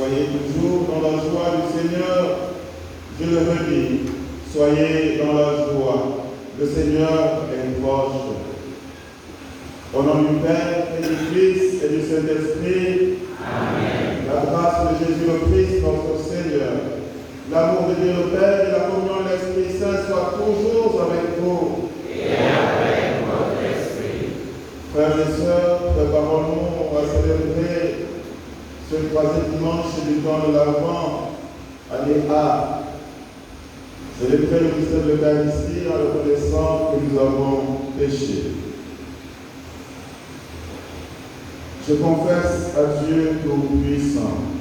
Soyez toujours dans la joie du Seigneur. Je le redis, soyez dans la joie. Le Seigneur est proche. Au nom du Père et du Fils et du Saint-Esprit, Amen. La grâce de Jésus le Christ, notre Seigneur, l'amour de Dieu le Père et la communion de l'Esprit Saint soient toujours avec vous. Et avec votre esprit. Frères et sœurs, préparons-nous à célébrer ce troisième dimanche du temps de l'Avent, année A. Célébrer le mystère de l'Eucharistie en reconnaissant que nous avons péché. Je confesse à Dieu Tout-Puissant.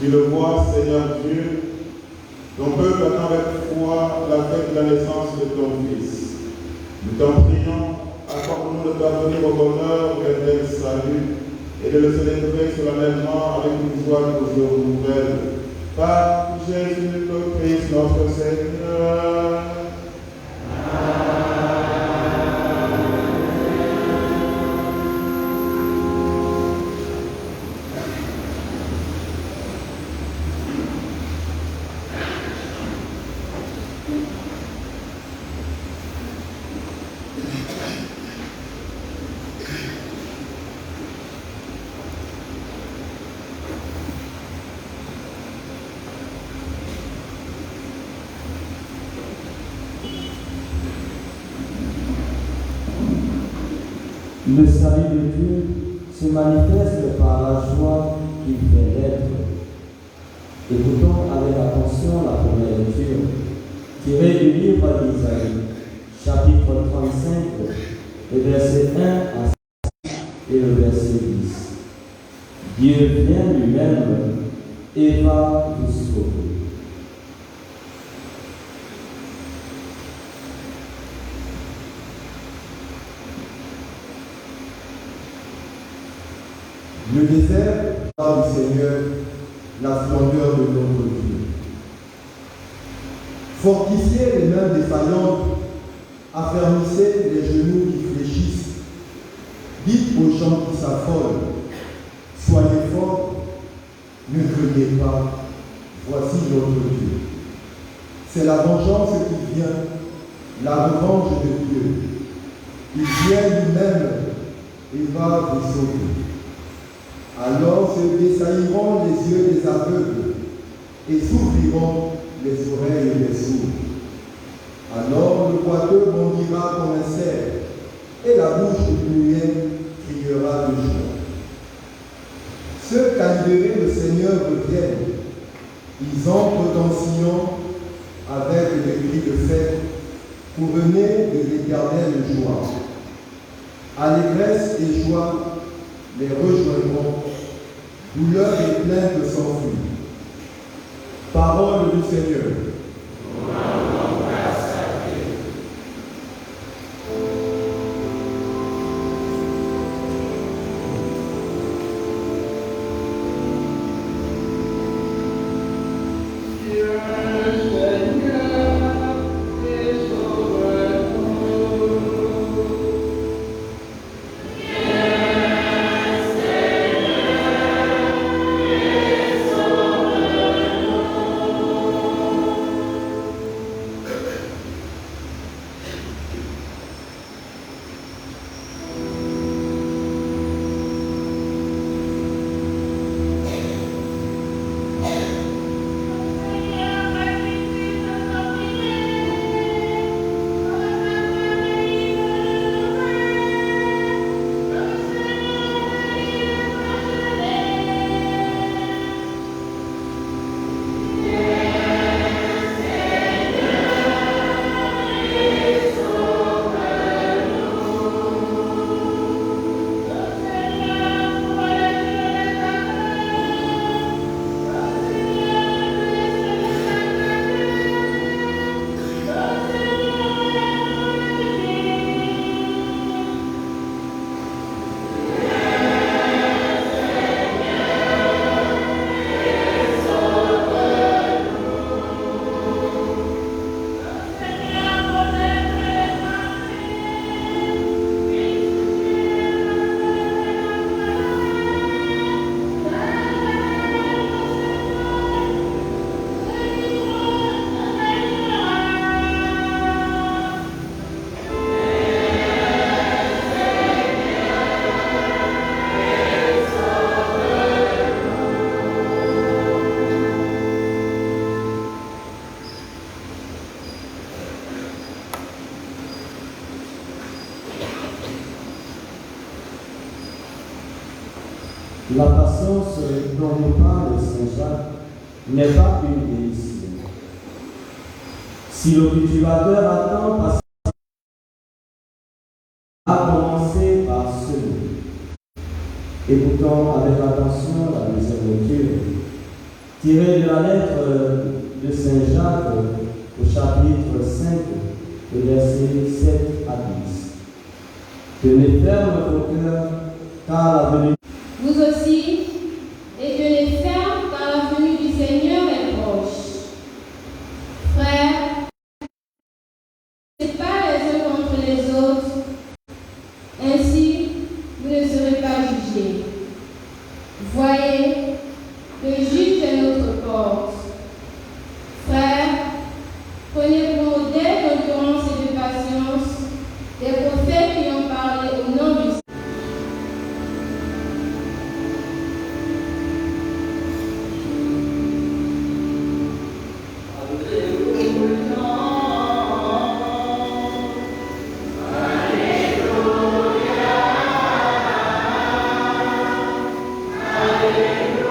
Tu le vois, Seigneur Dieu, ton peuple attend avec foi la fête de la naissance de ton Fils. Nous t'en prions, accorde-nous de parvenir au bonheur éternel salut et de le célébrer solennellement avec une joie toujours nouvelle. Par Jésus le Christ, notre Seigneur. Le salut de Dieu se manifeste par la joie qu'il fait naître. Écoutons avec attention la première lecture, tirée du livre d'Isaïe, chapitre 35, le verset 1 à 6 et le verset 10. Dieu vient lui-même et va vous sauver. Le désert parle du Seigneur, la splendeur de notre Dieu. Fortifiez les mains défaillantes, affermissez les genoux qui fléchissent. Dites aux gens qui s'affolent, soyez forts, ne craignez pas, voici notre Dieu. C'est la vengeance qui vient, la revanche de Dieu. Il vient lui-même et va vous sauver. Alors se dessailliront les yeux des aveugles et s'ouvriront les oreilles des sourds. Alors le boiteux bondira comme un cerf et la bouche du muet criera de joie. Ceux qu'admirait le Seigneur reviennent. Ils entrent en Sion avec des cris de fête, couronnés de l'éternelle joie. Allégresse et joie les rejoindront, douleur et plainte s'enfuient. Parole du Seigneur. La patience dont nous parle Saint Jacques n'est pas une délice. Si le cultivateur attend patiemment, a commencé par semer. Écoutons avec attention la deuxième lecture, tirée de la lettre de Saint Jacques au chapitre 5, le verset 7 à 10. Tenez ferme vos cœurs, car la venue. Vous aussi, et tenez ferme, car la venue du Seigneur est proche. Frères, ne soyez pas les uns contre les autres, ainsi vous ne serez pas jugés. Voyez, le juge est notre porte. Frères, prenez pour modèle d'endurance et de patience des prophètes qui ont parlé au nom du Seigneur. Alléluia.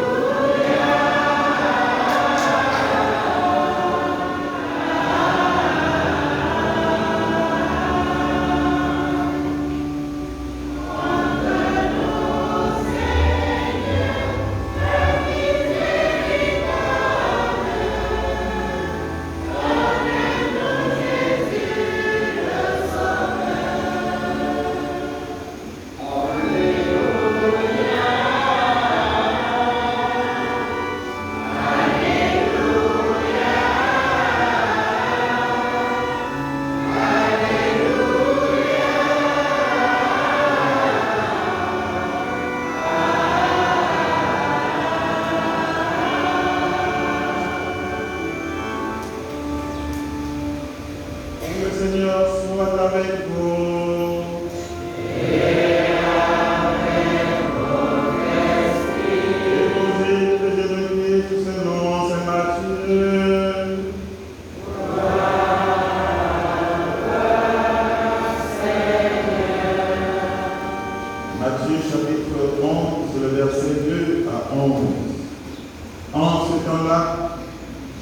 ce temps-là,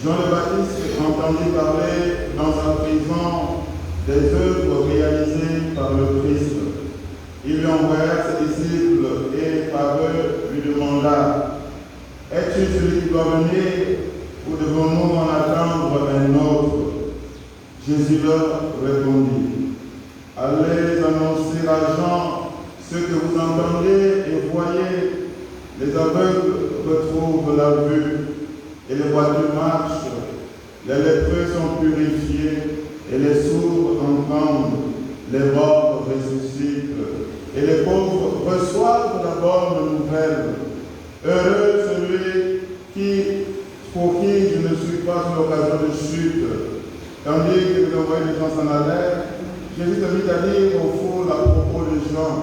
Jean le Baptiste entendit parler dans sa prison des œuvres réalisées par le Christ. Il lui envoya ses disciples et par eux lui demanda: es-tu celui qui doit venir ou devons-nous en attendre un autre? Jésus leur répondit: allez annoncer à Jean ce que vous entendez et voyez. Les aveugles retrouvent la vue et les boiteux marchent. Les lépreux sont purifiés et les sourds entendent. Les morts ressuscitent et les pauvres reçoivent la bonne nouvelle. Heureux celui pour qui je ne suis pas une occasion de chute. Tandis que vous envoyez les gens s'en allèrent, Jésus se mit à dire aux foules à propos des gens: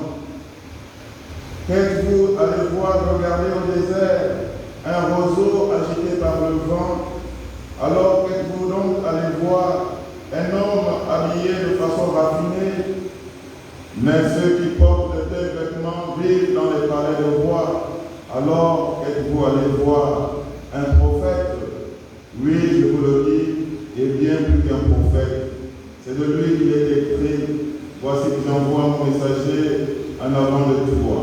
qu'êtes-vous allé voir regarder au désert un roseau agité par le vent? Alors qu'êtes-vous donc allé voir un homme habillé de façon raffinée? Mais ceux qui portent de tels vêtements vivent dans les palais de roi. Alors qu'êtes-vous allé voir un prophète? Oui, je vous le dis, et bien plus qu'un prophète. C'est de lui qu'il est écrit: voici que j'envoie mon messager en avant de toi,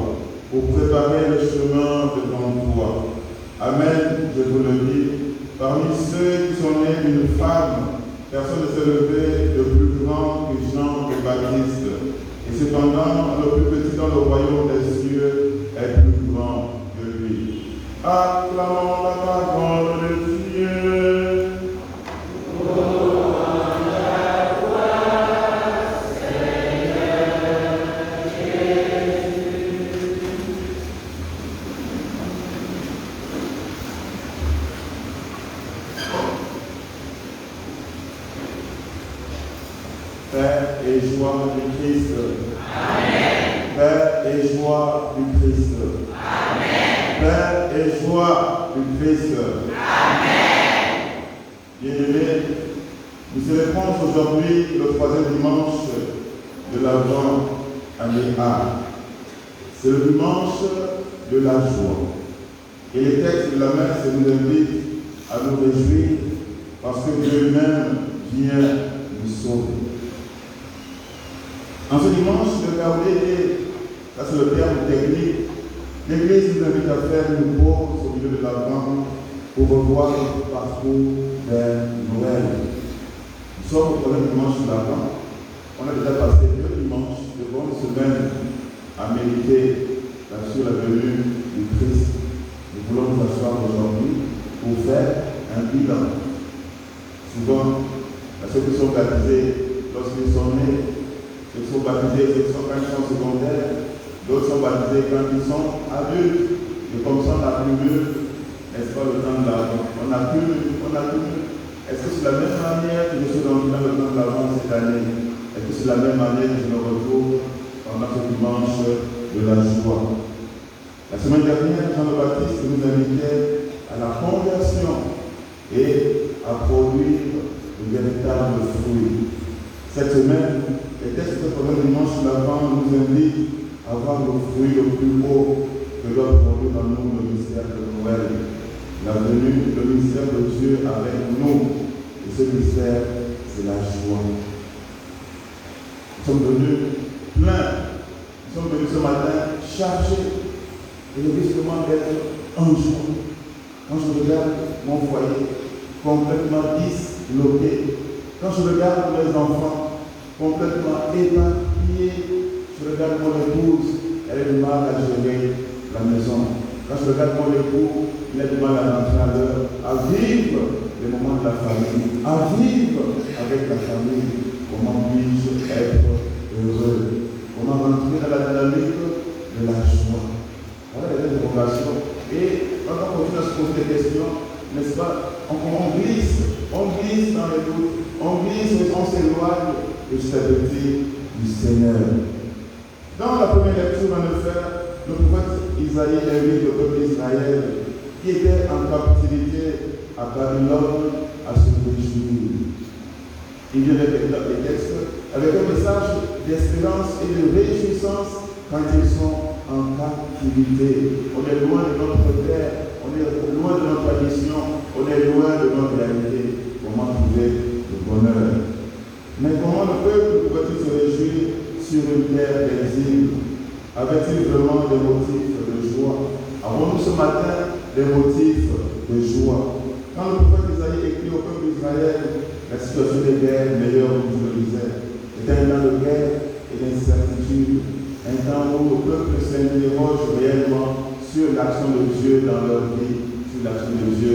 pour préparer le chemin devant toi. Amen, je vous le dis, parmi ceux qui sont nés d'une femme, personne ne s'est levé de plus grand que Jean le Baptiste. Et cependant, le plus petit dans le royaume des cieux est plus grand que lui. Acclamons la parole de Dieu. Père et joie du Christ. Amen. Père et joie du Christ. Amen. Père et joie du Christ. Amen. Bien-aimés, nous célébrons aujourd'hui le troisième dimanche de l'Avent année A. C'est le dimanche de la joie. Et les textes de la messe nous invitent à nous réjouir parce que Dieu lui-même vient nous sauver. En ce dimanche de Gaudée, ça c'est le terme technique, l'Église nous invite à faire une pause au milieu de l'Avent pour revoir notre parcours vers Noël. Nous sommes au premier dimanche de l'Avent. On a déjà passé 2 dimanches de bonnes semaines à méditer sur la venue du Christ. Nous voulons nous asseoir aujourd'hui pour faire un bilan. Souvent, ceux qui sont baptisés lorsqu'ils sont nés, ceux qui sont baptisés quand ils sont secondaires, d'autres sont baptisés quand ils sont adultes. Et comme ça, on accumule, n'est-ce pas, le temps de l'Avent. On accumule. Est-ce que c'est la même manière que je suis dans le temps de l'Avent cette année? Est-ce que c'est la même manière que je me retrouve pendant ce dimanche de la joie? La semaine dernière, Jean le Baptiste nous invitait à la conversion et à produire de véritables fruits. Cette semaine, les textes de ce premier dimanche de l'Avent nous invitent à voir le fruit le plus beau que doit produire dans nous le mystère de Noël. La venue, le mystère de Dieu avec nous. Et ce mystère, c'est la joie. Nous sommes venus pleins. Nous sommes venus ce matin chargés. Et le justement d'être en joie. Quand je regarde mon foyer complètement disloqué, quand je regarde mes enfants complètement éparpillés, je regarde mon épouse, elle a du mal à gérer la maison. Quand je regarde mon époux, il a du mal à rentrer à l'heure, à vivre les moments de la famille, à vivre avec la famille. Comment puis-je être heureux? Comment rentrer dans la dynamique de la joie? Voilà les interrogations. Et quand on continue à se poser des questions, n'est-ce pas, on glisse dans les doutes, on glisse et on s'éloigne de cette vie du Seigneur. Dans la première lecture, en effet, le prophète Isaïe invite le peuple d'Israël qui était en captivité à Babylone à se réjouir. Il vient avec les textes avec un message d'espérance et de réjouissance quand ils sont en captivité. On est loin de notre terre, on est loin de notre tradition, on est loin de notre réalité. Comment trouver le bonheur? Mais comment le peuple pourrait-il se réjouir sur une terre d'exil? Avait-il vraiment des motifs de joie? Avons-nous ce matin des motifs de joie? Quand le prophète Isaïe écrit au peuple d'Israël, la situation des guerres meilleure, comme je le disais, est un temps de guerre et d'incertitude, un temps où le peuple s'interroge réellement sur l'action de Dieu dans leur vie, sur l'action de Dieu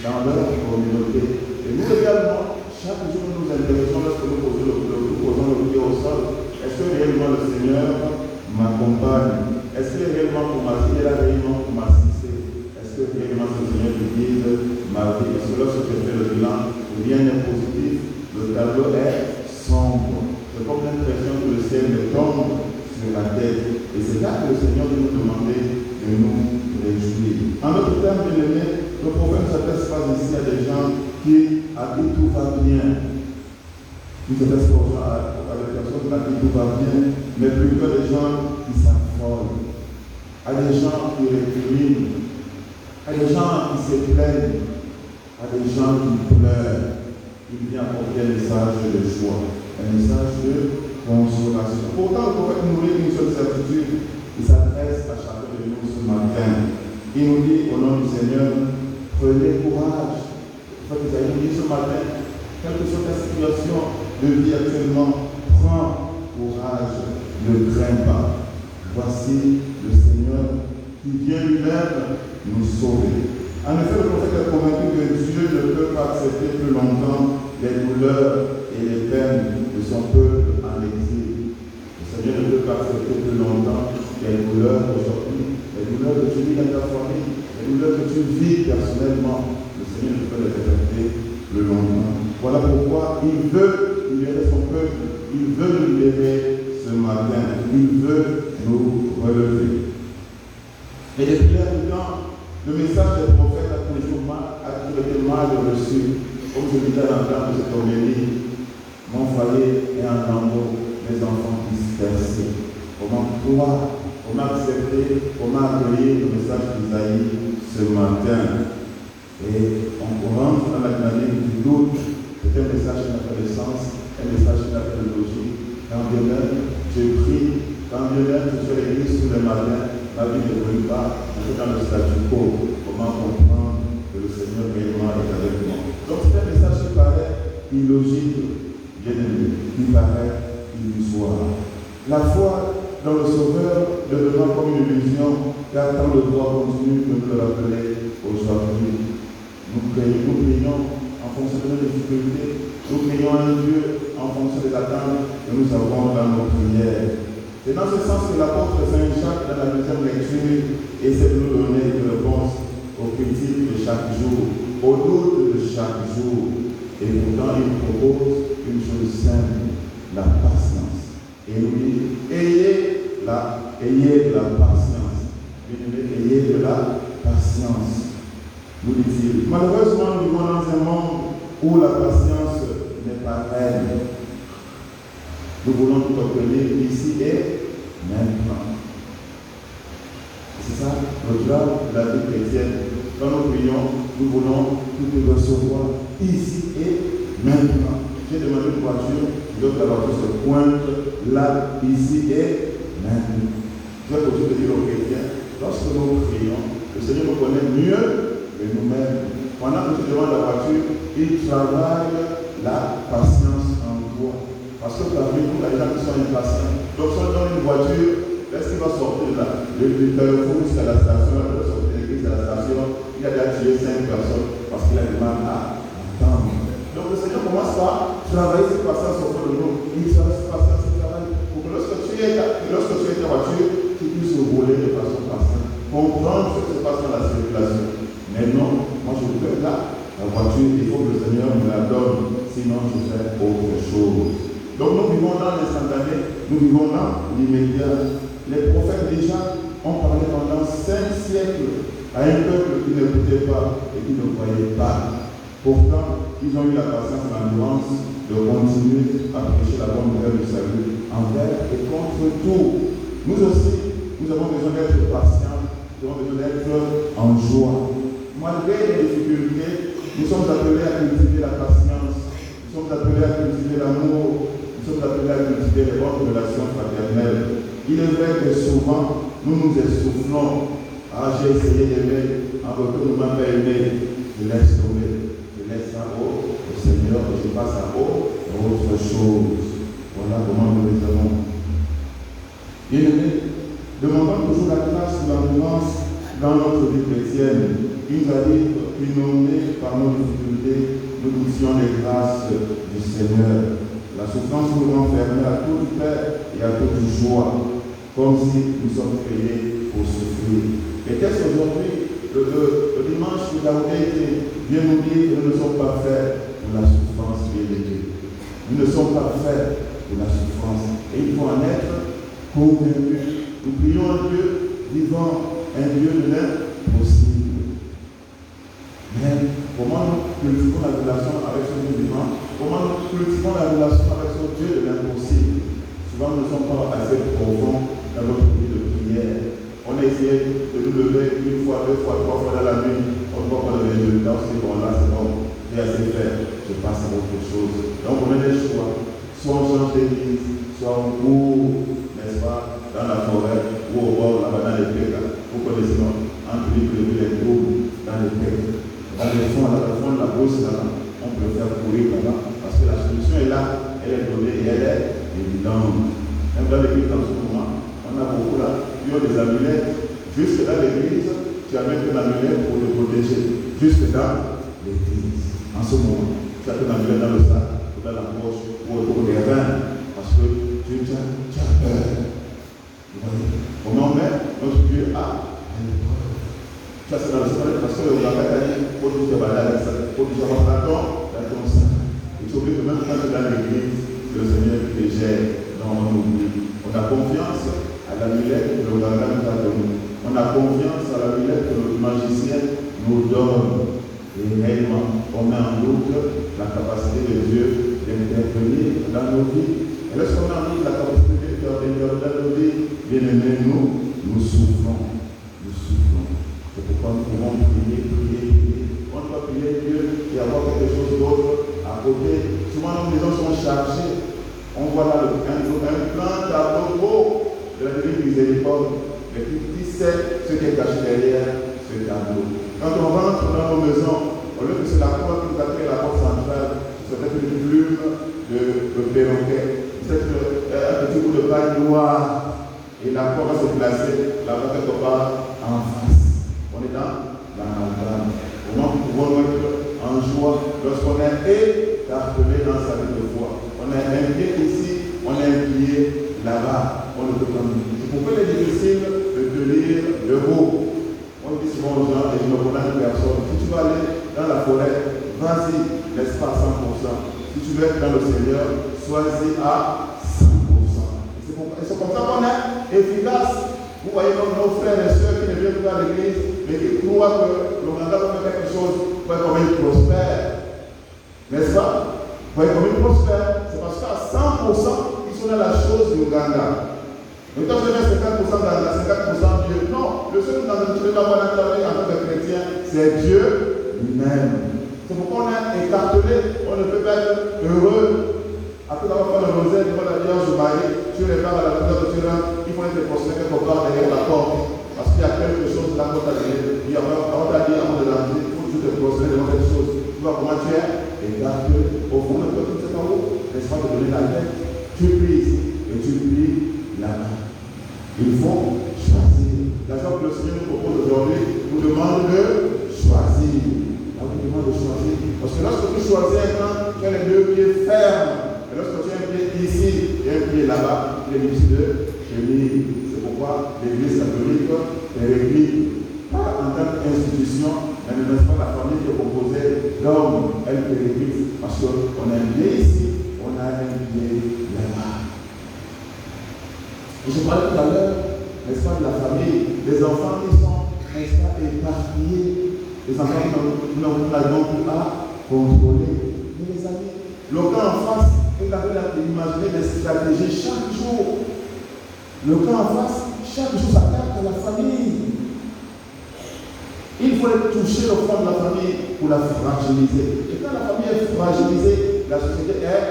dans leur communauté. Et nous également, chaque jour nous nous intéressons lorsque nous posons le pied au sol. Est-ce que réellement le Seigneur m'accompagne? Est-ce que réellement pour m'assister, réellement pour m'assister? Est-ce que réellement le Seigneur me guide ma vie? Parce que lorsque je fais le bilan, rien n'est positif, le tableau est sombre. J'ai comme l'impression que le ciel me tombe sur la tête. Et c'est là que le Seigneur veut nous demander de nous réjouir. En d'autres termes, bien aimé, le prophète ne s'adresse pas ici à des gens à qui tout va bien. Il ne s'adresse pas à des personnes à qui tout va bien, mais plutôt à des gens qui s'affolent, à des gens qui récriminent, à des gens qui se plaignent, à des gens qui pleurent. Il vient apporter un message de joie, un message de consolation. Pourtant, le prophète nous dit une seule certitude. Il s'adresse à chacun de nous ce matin. Il nous dit au nom du Seigneur, prenez courage. Le prophète Isaïe nous dit ce matin, quelle que soit ta situation de vie actuellement, prends courage, ne crains pas. Voici le Seigneur qui vient lui-même nous sauver. En effet, le prophète est convaincu que Dieu ne peut pas accepter plus longtemps les douleurs et les peines de son peuple en exil. Le Seigneur ne peut pas accepter plus longtemps les douleurs aujourd'hui, les douleurs que tu vis dans ta famille, les douleurs que tu vis personnellement. Le Seigneur ne peut pas les accepter plus longtemps. Voilà pourquoi il veut libérer son peuple, il veut nous libérer ce matin, il veut nous relever. Et depuis un temps, le message des prophètes a toujours été mal reçu. Comme je disais à l'entente de cette homélie, mon foyer est en lambeaux, mes enfants dispersés. Comment croire, comment accepter, comment accueillir le message d'Isaïe ce matin? Et on rentre dans la dynamique du doute. C'est un message qui n'a pas de sens, un message qui n'a pas de logique. Quand bien même je prie, quand bien même je suis à l'église tous les matins, ma vie ne brûle pas, je suis dans le statu quo. Comment comprendre que le Seigneur réellement est avec moi? Donc c'est un message qui paraît illogique, bien aimé, qui paraît illusoire. La foi dans le Sauveur devenant comme une illusion, car tant le droit continue de nous le rappeler aujourd'hui. Nous prions en fonction de nos difficultés, nous prions un Dieu en fonction des attentes que nous avons dans nos prières. C'est dans ce sens que l'apôtre Saint Jacques, dans la deuxième lecture, essaie de nous donner une réponse aux critiques de chaque jour, aux doutes de chaque jour. Et pourtant, il propose une chose simple, la patience. Et il nous dit, ayez de la patience. Ayez de la patience. Nous dit-il. Malheureusement, nous vivons dans un monde où la patience n'est pas reine. Nous voulons tout obtenir ici et maintenant. C'est ça, notre joie de la vie chrétienne. Quand nous prions, nous voulons tout recevoir ici et maintenant. J'ai demandé une voiture, donc la voiture se pointe là, ici et maintenant. Je vais continuer de dire aux chrétiens, lorsque nous prions, le Seigneur nous connaît mieux que nous-mêmes. Pendant que tu demandes la voiture, il travaille la patience en toi. Parce que parmi nous, il y a des gens qui sont impatients. Donc, si on donne une voiture, est-ce qu'il va sortir là? Le carrefour jusqu'à la station, il va sortir de l'église à la station, il a déjà tué 5 personnes parce qu'il a du mal à attendre. Donc, le Seigneur commence par travailler cette patience au fond de nous. Il travaille cette patience, il travaille pour que lorsque tu es ta voiture, tu puisses rouler de façon patiente. Comprendre ce qui se passe dans la circulation. Mais non, moi je veux là, la voiture, il faut que le Seigneur me la donne, sinon je fais autre chose. Donc nous vivons dans l'instantané, nous vivons dans l'immédiat. Les prophètes déjà ont parlé pendant 5 siècles à un peuple qui n'écoutait pas et qui ne croyait pas. Pourtant, ils ont eu la patience et l'endurance de continuer à prêcher la bonne nouvelle du salut envers et contre tout. Nous aussi, nous avons besoin d'être patients, nous avons besoin d'être en joie. Malgré les difficultés, nous sommes appelés à cultiver la patience, nous sommes appelés à cultiver l'amour, nous sommes appelés à cultiver les bonnes relations fraternelles. Il est vrai que souvent, nous nous essoufflons. Ah, j'ai essayé d'aimer, en retour, ne m'a pas aimé. Je laisse tomber, je laisse ça au Seigneur et je passe à autre chose. Voilà comment nous les avons. Bien-aimés, demandons toujours la grâce de l'ambulance dans notre vie chrétienne. Il nous a dit qu'inondés par nos difficultés, nous puissions les grâces du Seigneur. La souffrance nous renfermait à toute paix et à toute joie, comme si nous sommes créés pour souffrir. Et qu'est-ce qu'aujourd'hui, le dimanche où la vérité vient nous dire que nous ne sommes pas faits pour la souffrance, bien-aimés. Nous ne sommes pas faits pour la souffrance. Et il faut en être convaincus. Nous prions un Dieu vivant, un Dieu de l'impossible. Mais comment nous cultivons la relation avec ce Dieu vivant? Comment nous cultivons la relation avec ce Dieu de l'impossible? Souvent, nous ne sommes pas assez profonds dans notre vie de prière. On a essayé de nous lever une fois, deux fois, trois fois dans la nuit. On ne voit pas le résultat. On se dit, bon, là, c'est bon, j'ai assez fait. Je passe à autre chose. Donc, on a des choix. Soit on change d'église, soit on court, n'est-ce pas, dans la forêt, ou au bord, là-bas, dans les pécs. Vous connaissez, non? Entre les groupes, dans les pécs. Dans le fond de la brousse, là, on peut faire courir là-bas. Parce que la solution est là, elle est donnée et elle est évidente. Même dans l'église, en ce moment, on a beaucoup là, qui ont des amulettes. Jusque dans l'église, tu as même un amulette pour te protéger. Jusque dans l'église. En ce moment, tu as un amulette dans le sac, ou dans la poche, ou autour des reins. Parce que tu as peur. Vous voyez? Comment on met notre Dieu à l'épreuve. Ça, c'est dans le sac, parce que le gars a dit, faut que tu te balades avec ça. Faut que tu avoir dans ton sac. Et tu oublies que même quand tu es dans l'église, le Seigneur te gère. Non, on oublie. On a confiance à l'amulette que le ganga nous a donné. On a confiance à l'amulette que le magicien nous donne. Et réellement, on met en doute la capacité de Dieu d'intervenir dans nos vies. Et lorsqu'on a mis la capacité de Dieu d'intervenir dans nos vies, bien aimés, nous souffrons. Nous souffrons. C'est pourquoi nous pouvons prier. On doit prier Dieu et avoir quelque chose d'autre à côté. Souvent, nos maisons sont chargées. On voit là un plan tableau beau de la divine miséricorde, mais qui sait ce qui est caché derrière ce tableau. Quand on rentre dans nos maisons, au lieu que c'est la porte qui nous a créé la porte centrale, c'est peut-être une plume de perroquet, peut-être un petit bout de paille noire, et la porte va se placer là-bas quelque part en face. On est dans la membrane. Comment nous pouvons être en joie lorsqu'on est écartelé dans sa vie de foi? On a un pied ici, on a un pied là-bas. On ne peut pas nous. C'est pourquoi il est difficile de tenir le haut. On dit souvent aux gens, et je me connais une personne, si tu vas aller dans la forêt, vas-y, laisse pas à 100%. Si tu veux être dans le Seigneur, sois-y à 100%. Et c'est comme ça qu'on est efficace. Vous voyez comme nos frères et sœurs qui ne viennent pas à l'église, mais qui croient que le mandat va faire quelque chose, vous voyez comme ils prospèrent. N'est-ce pas? Vous voyez comme ils prospèrent. C'est parce qu'à 100%, ils sont dans la chose du Ouganda. Mais quand je mets 50% dans 50% Dieu, non, le seul dans lequel tu vas avoir un travail en tant que chrétien, c'est Dieu lui-même. C'est pourquoi on est écartelé, on ne peut pas être heureux. Après avoir fait le rosaire devant la Vierge Marie, tu les parles à la couleur de Dieu, il faut être prosterné quelque part derrière la porte. Parce qu'il y a quelque chose là qu'on t'a dit. On t'a dit avant de l'entrer, il faut que tu te prosternes devant quelque chose. Tu vois comment tu es? Écartelé. Au fond de toi, tout c'est en haut. Laisse pas te donner la tête. Tu pries ici et tu pries là-bas. Il faut choisir. La chose que le Seigneur nous propose aujourd'hui nous demande de choisir. Là, vous demande de choisir. Parce que lorsque tu choisis un camp, tu as les deux pieds fermes. Et lorsque tu as un pied ici et un pied là-bas, il est difficile de tenir. C'est pourquoi l'Église catholique est réglée. Pas en tant qu'institution, mais ne laisse pas la famille qui est composée d'hommes. Elle est réglée. Parce qu'on a un pied ici, on a un pied là-bas. Et je parlais tout à l'heure, n'est-ce pas, de la famille, des enfants qui sont, n'est-ce pas, éparpillés, les enfants qui n'ont pas à contrôler. Mais les amis, le cas en face est capable d'imaginer des stratégies chaque jour. Le cas en face, chaque jour ça capte la famille. Il faut toucher le fond de la famille pour la fragiliser. Et quand la famille est fragilisée, la société est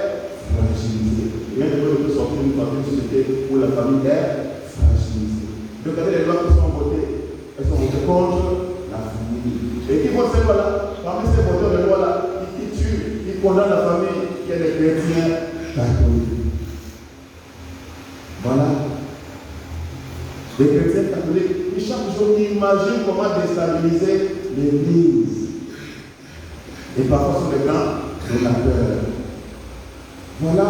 fragilisée. Rien ne peut sortir d'une famille, une société où la famille est fragilisée. Regardez les lois qui sont votées. Elles sont votées contre la famille. Et qui votent ces lois-là? Parmi ces voteurs de loi-là, qui tuent, qui condamnent la famille, qui est des chrétiens catholiques. Voilà. Les chrétiens catholiques qui chaque jour imaginent comment déstabiliser l'Église. Et parfois sont des grands donateurs. Voilà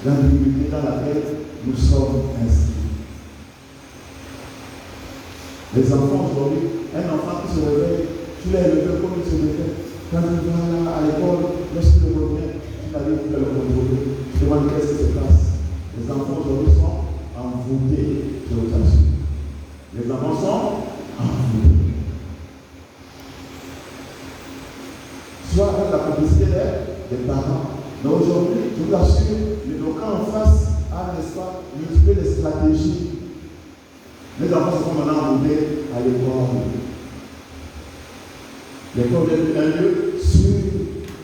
l'ambiguïté dans laquelle nous sommes inscrits. Les enfants aujourd'hui, un enfant qui se réveille, tu l'as élevé comme il se réveille. Quand il va à l'école, lorsqu'il revient, tu n'arrives plus à le contrôler. Tu demandes qu'est-ce qui se passe. Les enfants aujourd'hui sont envoûtés sur le tassu. Les enfants sont envoûtés. Soit avec la complicité des parents. Mais aujourd'hui, je vous assure, le local en face a, n'est-ce pas, multiplié les stratégies. Les enfants se font maintenant envoûtés à l'école. L'école est un lieu sûr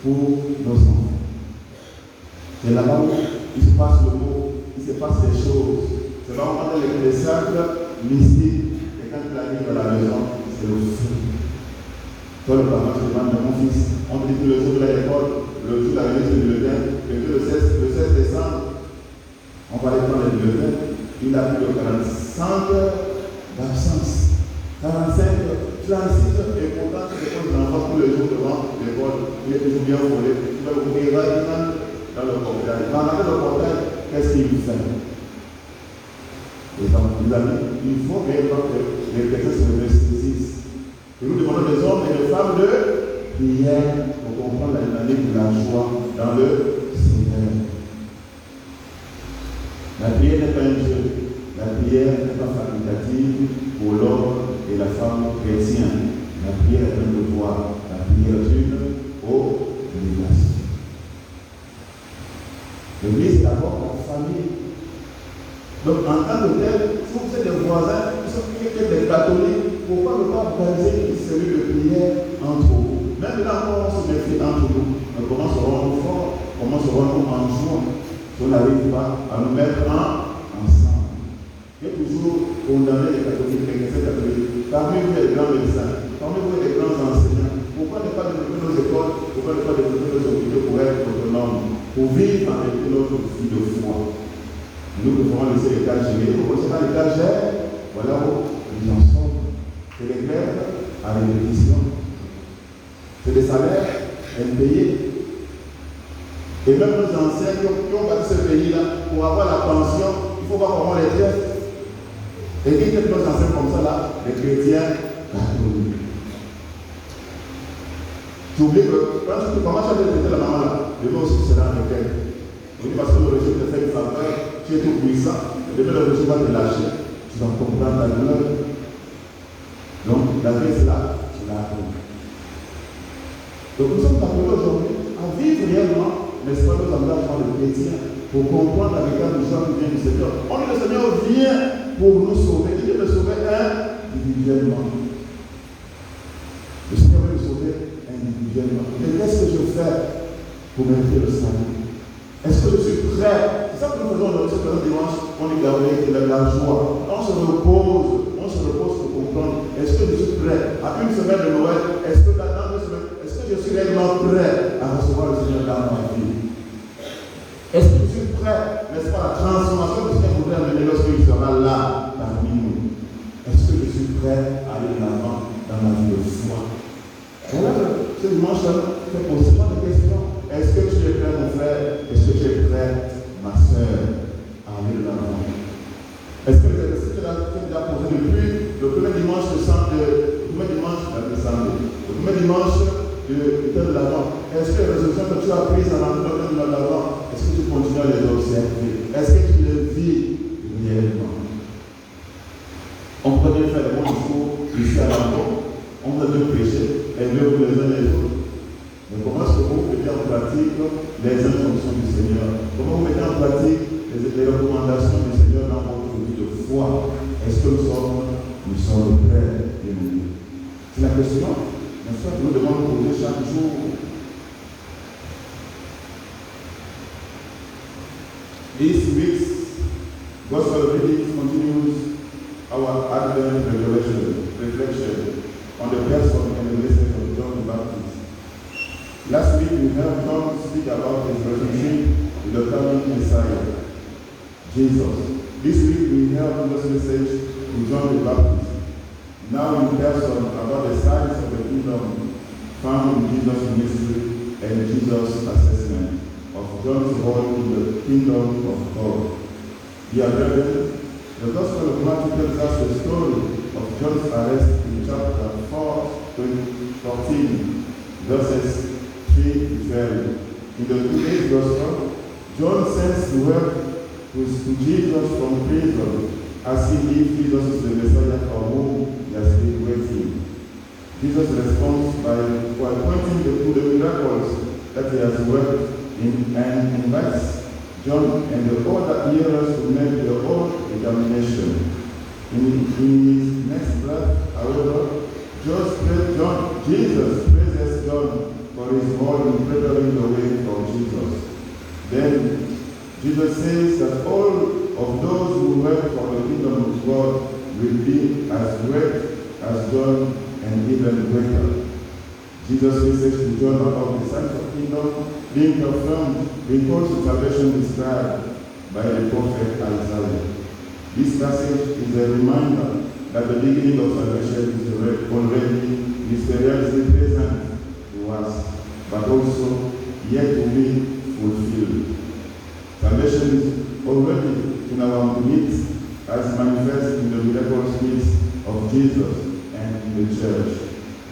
pour nos enfants. C'est là-bas où il se passe le mot, il se passe les choses. C'est là où on a les cercles mystiques. Et quand il arrive à la maison, c'est le feu. Toi, le parent, tu demandes à mon fils, on te dit que le jour de l'école, le jour de la remise du bulletin, et que le 16 décembre, on va aller prendre le bulletin, il a plus de 45 heures d'absence. 45, 36 et pourtant, tu déposes l'enfant tous les jours devant l'école, il est toujours bien volé. Tu vas ouvrir dans le portail. Dans le portail, qu'est-ce qu'il fait? Et donc, mes amis, il faut réellement que les chrétiens se ressaisissent. Et nous demandons des hommes et des femmes de prière pour comprendre la dynamique de la joie dans le Seigneur. La prière n'est pas un jeu. La prière n'est pas facultative pour l'homme et la femme chrétienne. La prière est un devoir. La prière est une obligation. L'église est d'abord en famille. Donc, en tant que tel, si vous êtes des voisins, qui sont des catholiques, pourquoi ne pas organiser une série de prières entre vous? Même là, on se méfie entre nous. Mais comment serons-nous forts? Comment serons-nous en joie si on n'arrive pas à nous mettre ensemble? Il y a toujours condamné les catholiques, les chrétiens catholiques. Parmi vous, les grands médecins, parmi vous, les grands enseignants. Pourquoi ne pas développer nos écoles? Pourquoi ne pas développer nos hôpitaux pour être autonomes? Pour vivre avec notre vie de foi. Nous devons laisser l'État gérer. Vous connaissez pas l'État gère? Voilà où nous en sommes. C'est les grèves à répétition. C'est des salaires impayés. Et même nos anciens qui ont bâti ce pays-là, pour avoir la pension, il faut voir comment les traite. Et qui traite nos anciens comme ça là? Les chrétiens catholiques. Tu oublies que quand tu commences à traiter la maman là, demain aussi sera avec elle. Oui, parce que le régime te fait une faveur, tu es tout puissant, et demain le régime va te lâcher, tu vas comprendre ta douleur. Donc la vie c'est là, tu l'as appris. Donc nous sommes appelés aujourd'hui à vivre réellement, n'est-ce pas, nos engagements de chrétiens, pour comprendre la véritable joie qui vient du Seigneur. On dit le Seigneur vient pour nous sauver, il vient de sauver individuellement. Le Seigneur veut nous sauver individuellement. Mais qu'est-ce que je fais pour mériter le salut? Est-ce que je suis prêt? C'est ça que nous faisons aujourd'hui, ce dimanche, on est gardé de la joie. On se repose pour comprendre. Est-ce que je suis prêt? À une semaine de Noël, est-ce que dans 2 semaines, est-ce que je suis réellement prêt à recevoir le Seigneur dans ma vie? Est-ce que je suis prêt, n'est-ce pas, à la transformation que le Seigneur voudrait amener lorsqu'il sera là parmi nous? Est-ce que je suis prêt à aller de l'avant dans ma vie de foi? Voilà, ce dimanche, c'est possiblement des questions. Est-ce que tu es prêt, mon frère? Est-ce que tu es prêt, ma soeur, à aller de l'avant? Est-ce que les exercices que tu as déjà posés depuis le premier dimanche de décembre, le premier dimanche du temps de l'avant, est-ce que les résolutions que tu as prises avant le temps de l'avant, est-ce que tu continues à les observer? Est-ce que tu les vis réellement? On peut bien faire le bon discours ici à l'avant, on peut bien prêcher, et mieux pour les uns et les autres. Mais comment est-ce que vous mettez en pratique les instructions du Seigneur? Comment vous mettez en pratique les recommandations du Seigneur dans votre vie de foi? Est-ce que nous sommes prêts et nous? C'est la question, n'est-ce pas, que nous devons nous poser chaque jour. This week's Gospel reading continues our Advent reflection on the person and the message of John the Baptist. Last week we heard John speak about his relationship with the coming Messiah, Jesus. This week we heard this message with John the Baptist. Now in person about the signs of the kingdom found in Jesus' ministry and Jesus' assessment of John's role in the kingdom of God. Dear brethren, the Gospel of Matthew tells us the story of John's arrest in chapter 14, verses 3 to 12. In the today's Gospel, John sends word to Jesus from prison, asking if Jesus is the Messiah for whom he has been waiting. Jesus responds by pointing to the miracles that he has worked in and invites John and the other hearers to make their own examination. In his next breath, however, Jesus praises John for his role in preparing the way for Jesus. Then Jesus says that all of those who work for the kingdom of God will be as great as John and even greater. Jesus' message to John about the signs of kingdom being confirmed recalls the salvation described by the prophet Isaiah. This passage is a reminder that the beginning of salvation is already mysteriously present to us, but also yet to be fulfilled. Salvation is already in our midst as manifest in the miraculous deeds of Jesus and in the church.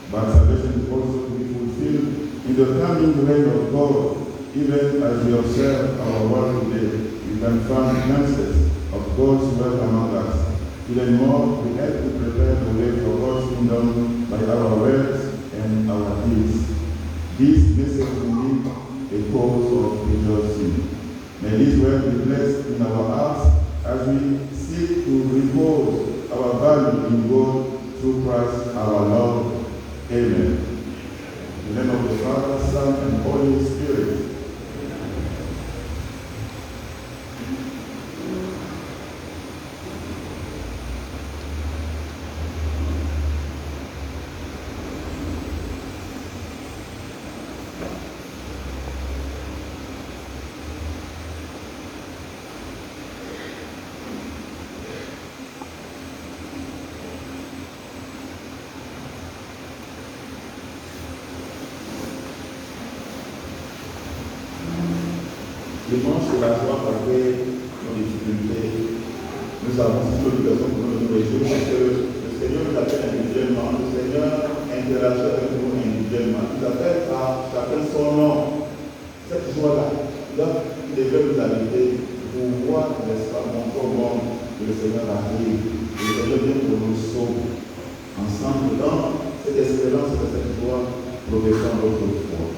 But salvation is also to be fulfilled in the coming reign of God. Even as we observe our world today, we can find glimpses of God's work among us. Even more, we help to prepare the way for God's kingdom by our words and our deeds. This message will be a cause of rejoicing. May this word be blessed in our hearts as we seek to repose our value in God through Christ our Lord. Amen. In the name of the Father, Son, and Holy Spirit. Dimanche, c'est la joie malgré nos difficultés. Nous avons toutes les personnes pour nous réjouir parce que le Seigneur nous appelle individuellement, le Seigneur interagit avec nous individuellement. Il nous appelle à chacun son nom. Cette joie-là, il devait nous habiter pour voir, n'est-ce pas, montrer au monde que le Seigneur arrive. Le Seigneur vient pour nous sauver. Ensemble, dans cette espérance de cette joie, progressons notre foi.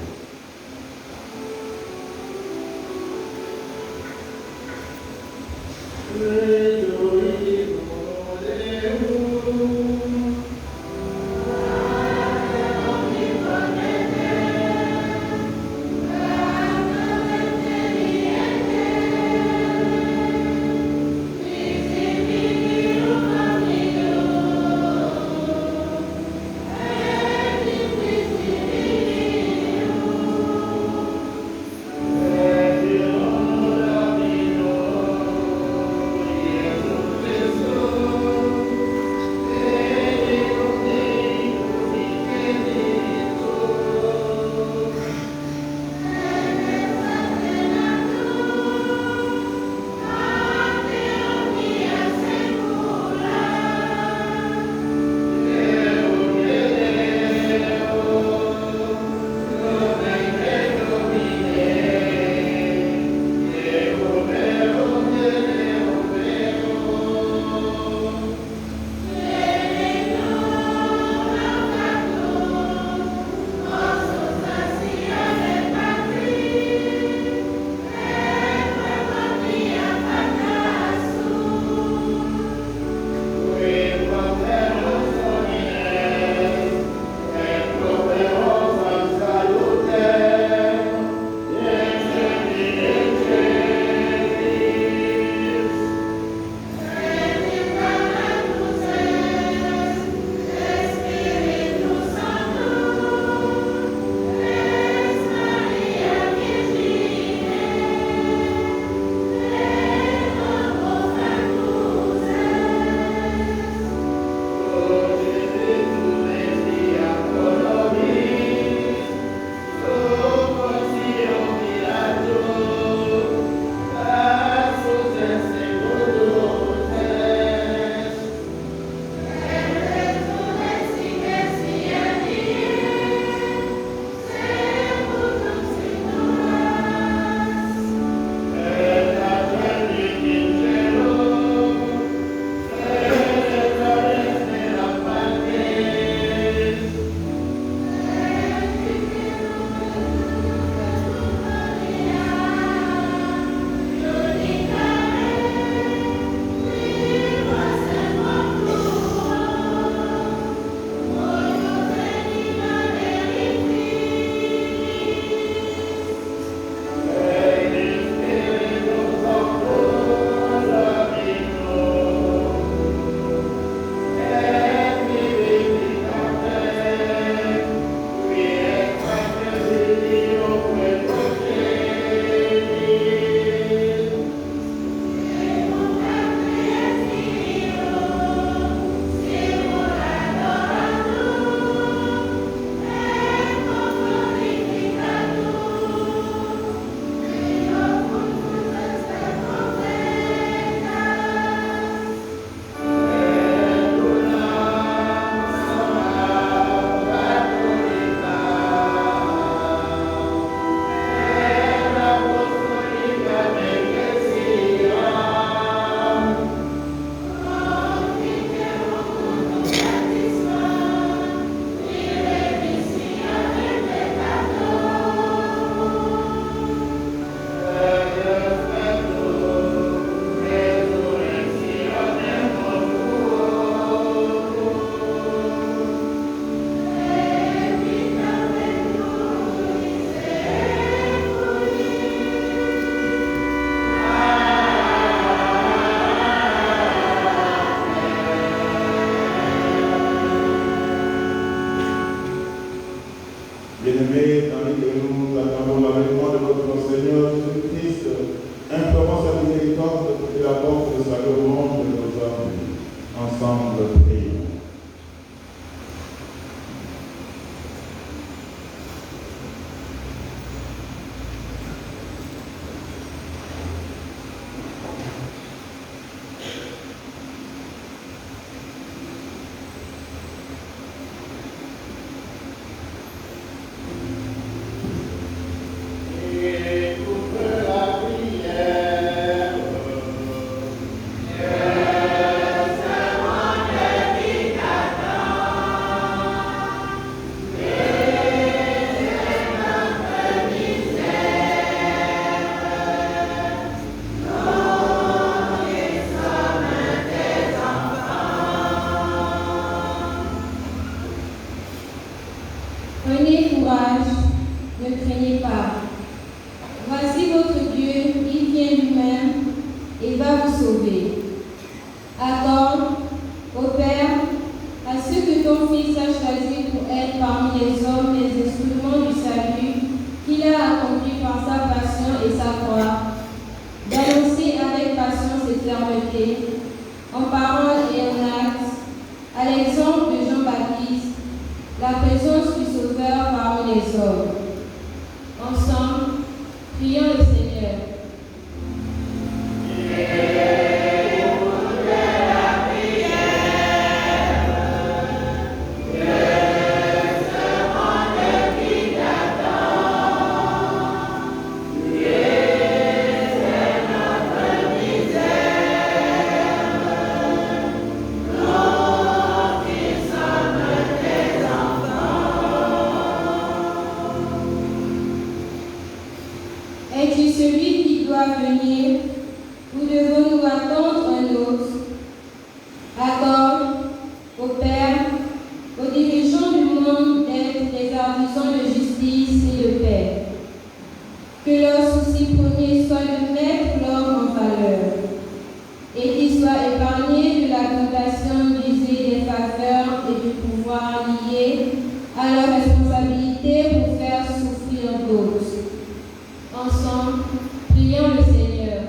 bien-aimés, tandis que nous attendons l'avènement de notre Seigneur Jésus-Christ, implorons sa miséricorde et la porte de sa demande de nos hommes. Ensemble, prions. Prenez courage, ne craignez pas. Voici votre Dieu, il vient lui-même et va vous sauver. Accorde, ô Père, à ceux que ton Fils a choisis pour être parmi les hommes les instruments du salut qu'il a accompli par sa passion et sa croix, d'annoncer avec patience et fermeté, en parole et en acte, à l'exemple de Jean-Baptiste, la présence du Sauveur parmi les hommes. Ensemble, prions le Seigneur. Es-tu celui qui doit venir ou devons-nous attendre un autre? Accorde, au Père, aux dirigeants du monde d'être des artisans de justice et de paix. Que leur souci premier soit de mettre l'homme en valeur et qu'il soit épargné de la tentation d'user des faveurs et du pouvoir liés à leur responsabilité pour faire souffrir d'autres. Ensemble, prions le Seigneur.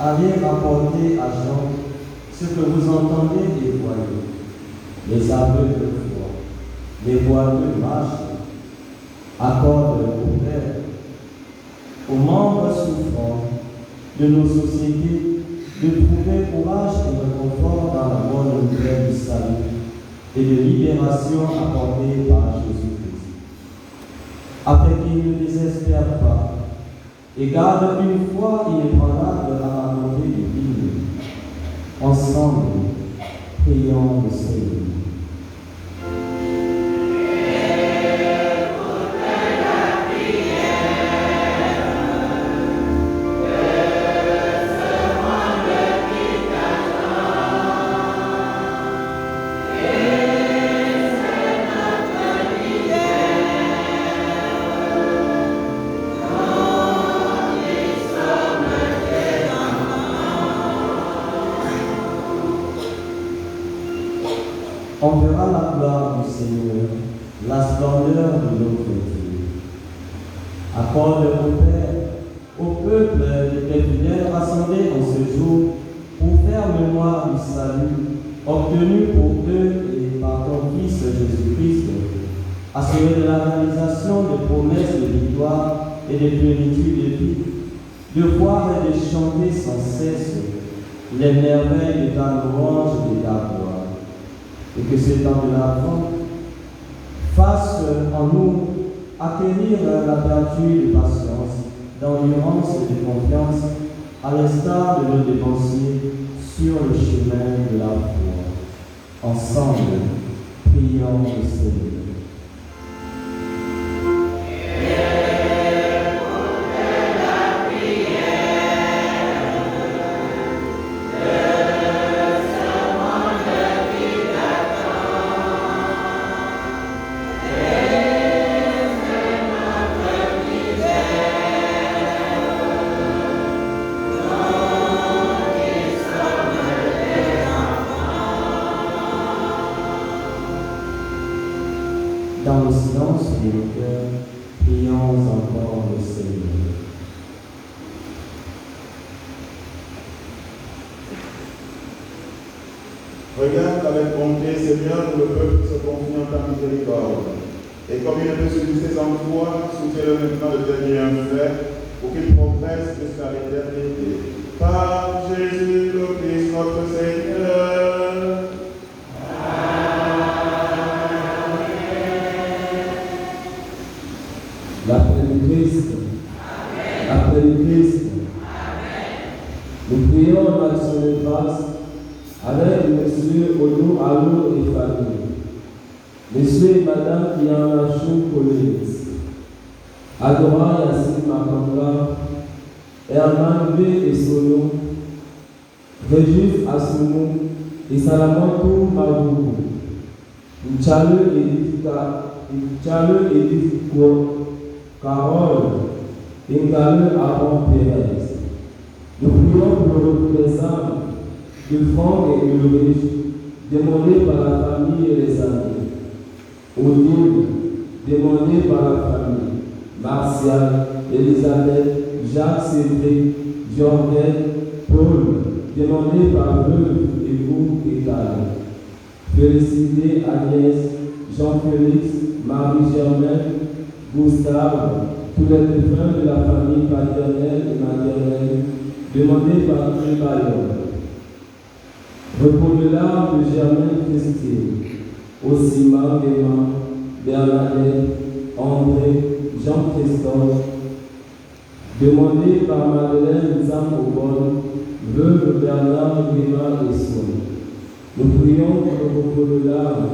Allez rapporter à Jean ce que vous entendez et voyez, les aveugles voient, les boiteux marchent. Accorde au Père, aux membres souffrants de nos sociétés, de trouver courage et réconfort dans la bonne nouvelle du salut et de libération apportée par Jésus-Christ, afin qu'ils ne désespèrent pas et garde une foi inébranlable à la volonté divine. Ensemble, prions le Seigneur. On verra la gloire du Seigneur, la splendeur de notre Dieu. Accorde au Père, au peuple des fidèles rassemblés en ce jour pour faire mémoire du salut obtenu pour eux et par ton Fils Jésus-Christ, assuré de la réalisation des promesses de victoire et de plénitude de vie, de voir et de chanter sans cesse les merveilles de ta louange et de ta gloire. Et que ce temps de l'Avent fasse en nous acquérir la vertu de patience, d'endurance et de confiance, à l'instar de nos dévanciers sur le chemin de la foi. Ensemble, prions le Seigneur. nos cœurs, prions encore le Seigneur. Regarde avec bonté, Seigneur, pour le peuple qui se confie en ta miséricorde. Et comme il ne peut se glisser en toi, soutiens-le maintenant de devenir un frère pour qu'il progresse jusqu'à l'éternité. Par Jésus le Christ, notre Seigneur. L'appel du Christ. L'appel du Christ. Nous prions en action de grâce avec Monsieur Ono Allo et famille. Monsieur et Madame Yanachou Collins. Adora Yassine Makanga. Herman B. et Sono. Régis Assoumou et Salamantou Maboubou. Mchale Edith Carole Ngale Aaron Pérez. Nous prions pour le reconnaissant de Franck et Ulrich, demandé par la famille et les amis. Odile, demandé par la famille. Martial, Elisabeth, Jacques Cédric, Jordan, Paul, demandé par Veuve, Époux et Carl. Félicité, Agnès, Jean-Félix, Marie-Germaine, Gustave, tous les défunts de la famille paternelle et maternelle, demandés par Crébaillon. Repos de l'âme de Germaine Christine, Osima, Guéman, Bernadette, André, Jean-Christophe, demandé par Madeleine Zambobon, veuve Bernard Guéman et Son. Nous prions pour le repos de l'âme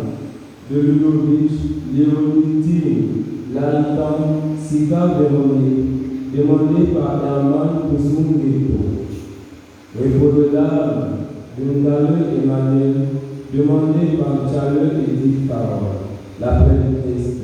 de Ludovic, Léonitine, Lalitan, Sika Véronique, demandé par Herman Koussoum-Gueto. Repos de l'âme de Ngale Emmanuel, demandé par Tchale Edith Carole. L'appel du Christ.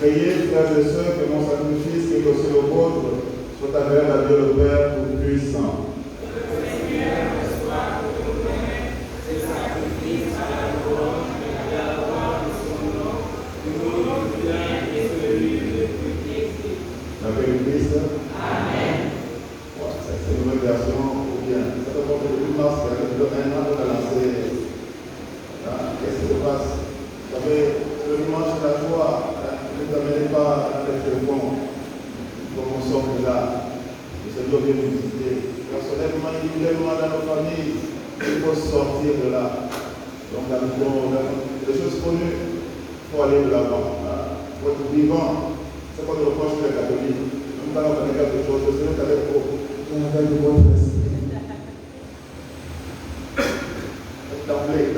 Priez, frères et sœurs, que mon sacrifice et aussi le vôtre soit agréable à Dieu le Père Tout-Puissant. Avec le Christ. Amen. Ouais, c'est une nouvelle version, ou bien, ça peut porter depuis mars, il y a un an, on a lancé. Qu'est-ce qui se passe? Vous savez, le dimanche de la joie, ne vous amenez pas avec le fond, comme on sort de là. Le Seigneur vient nous visiter. Personnellement, individuellement, dans nos familles, il faut sortir de là. Donc, les choses connues, il faut aller de l'avant. Il faut être vivant. C'est pas de reproche que les catholiques. Même quand on connaît quelque chose, le Seigneur est avec vous. Avec votre esprit. D'emblée,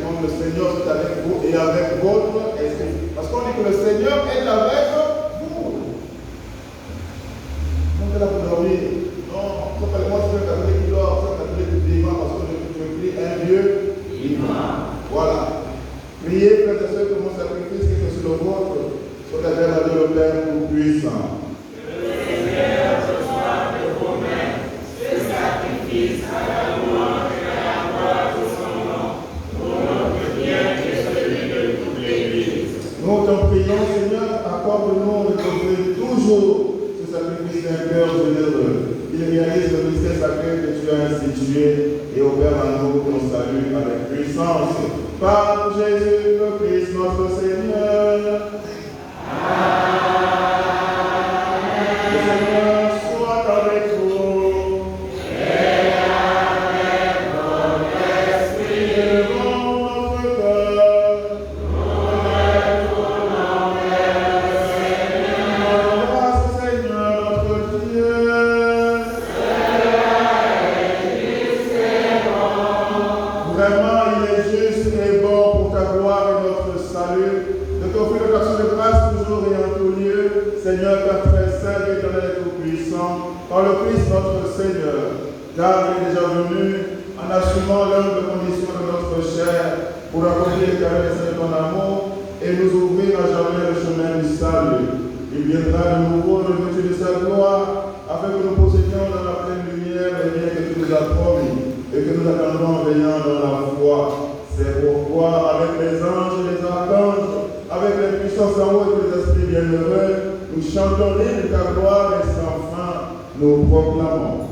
comme le Seigneur est avec vous et avec votre esprit. Parce qu'on dit que le Seigneur est avec vous. Donc là pour dormir. Non, c'est pas le moi, c'est un catholique qui dort, c'est un catholique vivant parce que je prie un Dieu vivant. Voilà. Priez, frères et sœurs, que mon sacrifice qui est sur le vôtre soit agréable à Dieu le Père Tout-Puissant. Que le Seigneur reçoive de vos mains ce sacrifice à la louange et à la gloire de son nom, pour notre bien et celui de toute l'Église. Nous t'en prions, Seigneur, accorde-nous de trouver toujours ce sacrifice d'un cœur généreux. Il réalise le mystère sacré que tu as institué et opère en nous ton salut avec puissance. Par Jésus le Christ, notre Seigneur. Le Seigneur soit avec vous. Et avec votre esprit, Élevons notre cœur. retournons vers le Seigneur. Grâce, Seigneur, notre Dieu. Vraiment, il est juste et bon pour ta gloire et notre salut, de t'offrir le l'action de grâce toujours et en tout lieu, Seigneur, Père très saint, éternel et tout-puissant, par le Christ notre Seigneur, car il est déjà venu en assumant l'humble condition de notre chair pour accomplir les caresses de ton amour et nous ouvrir à jamais le chemin du salut. Il viendra de nouveau revêtu de sa gloire, afin que nous possédions dans la pleine lumière les biens que tu nous as promis et que nous attendons en veillant dans la foi. C'est pourquoi, avec les anges et les archanges, avec les puissances en haut et les esprits bienheureux, nous chantons l'hymne de ta gloire et sans fin nous proclamons.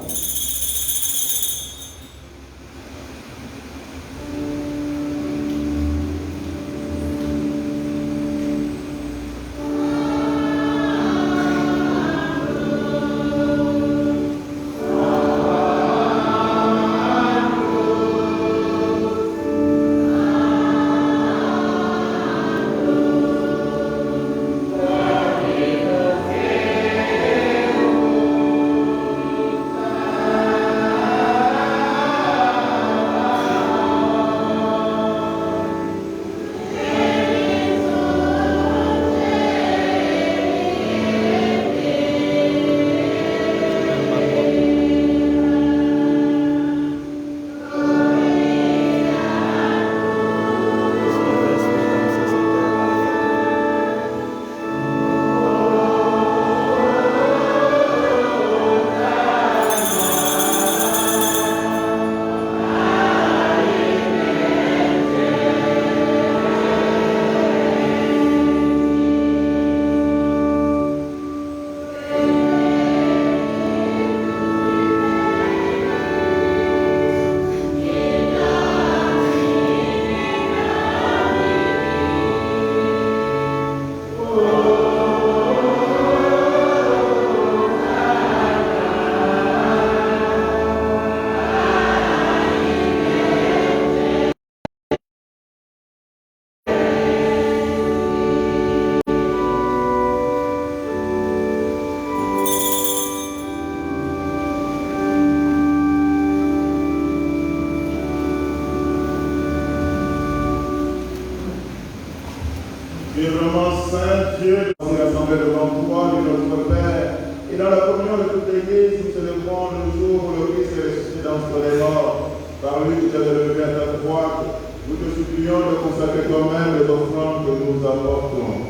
Tu es vraiment saint Dieu, nous sommes rassemblés devant toi, Dieu notre Père, et dans la communion de toute l'Église, nous célébrons le jour où le Christ est ressuscité d'entre les morts. Par lui, tu t'es élevé à ta droite. Nous te supplions de consacrer toi-même les offrandes que nous apportons.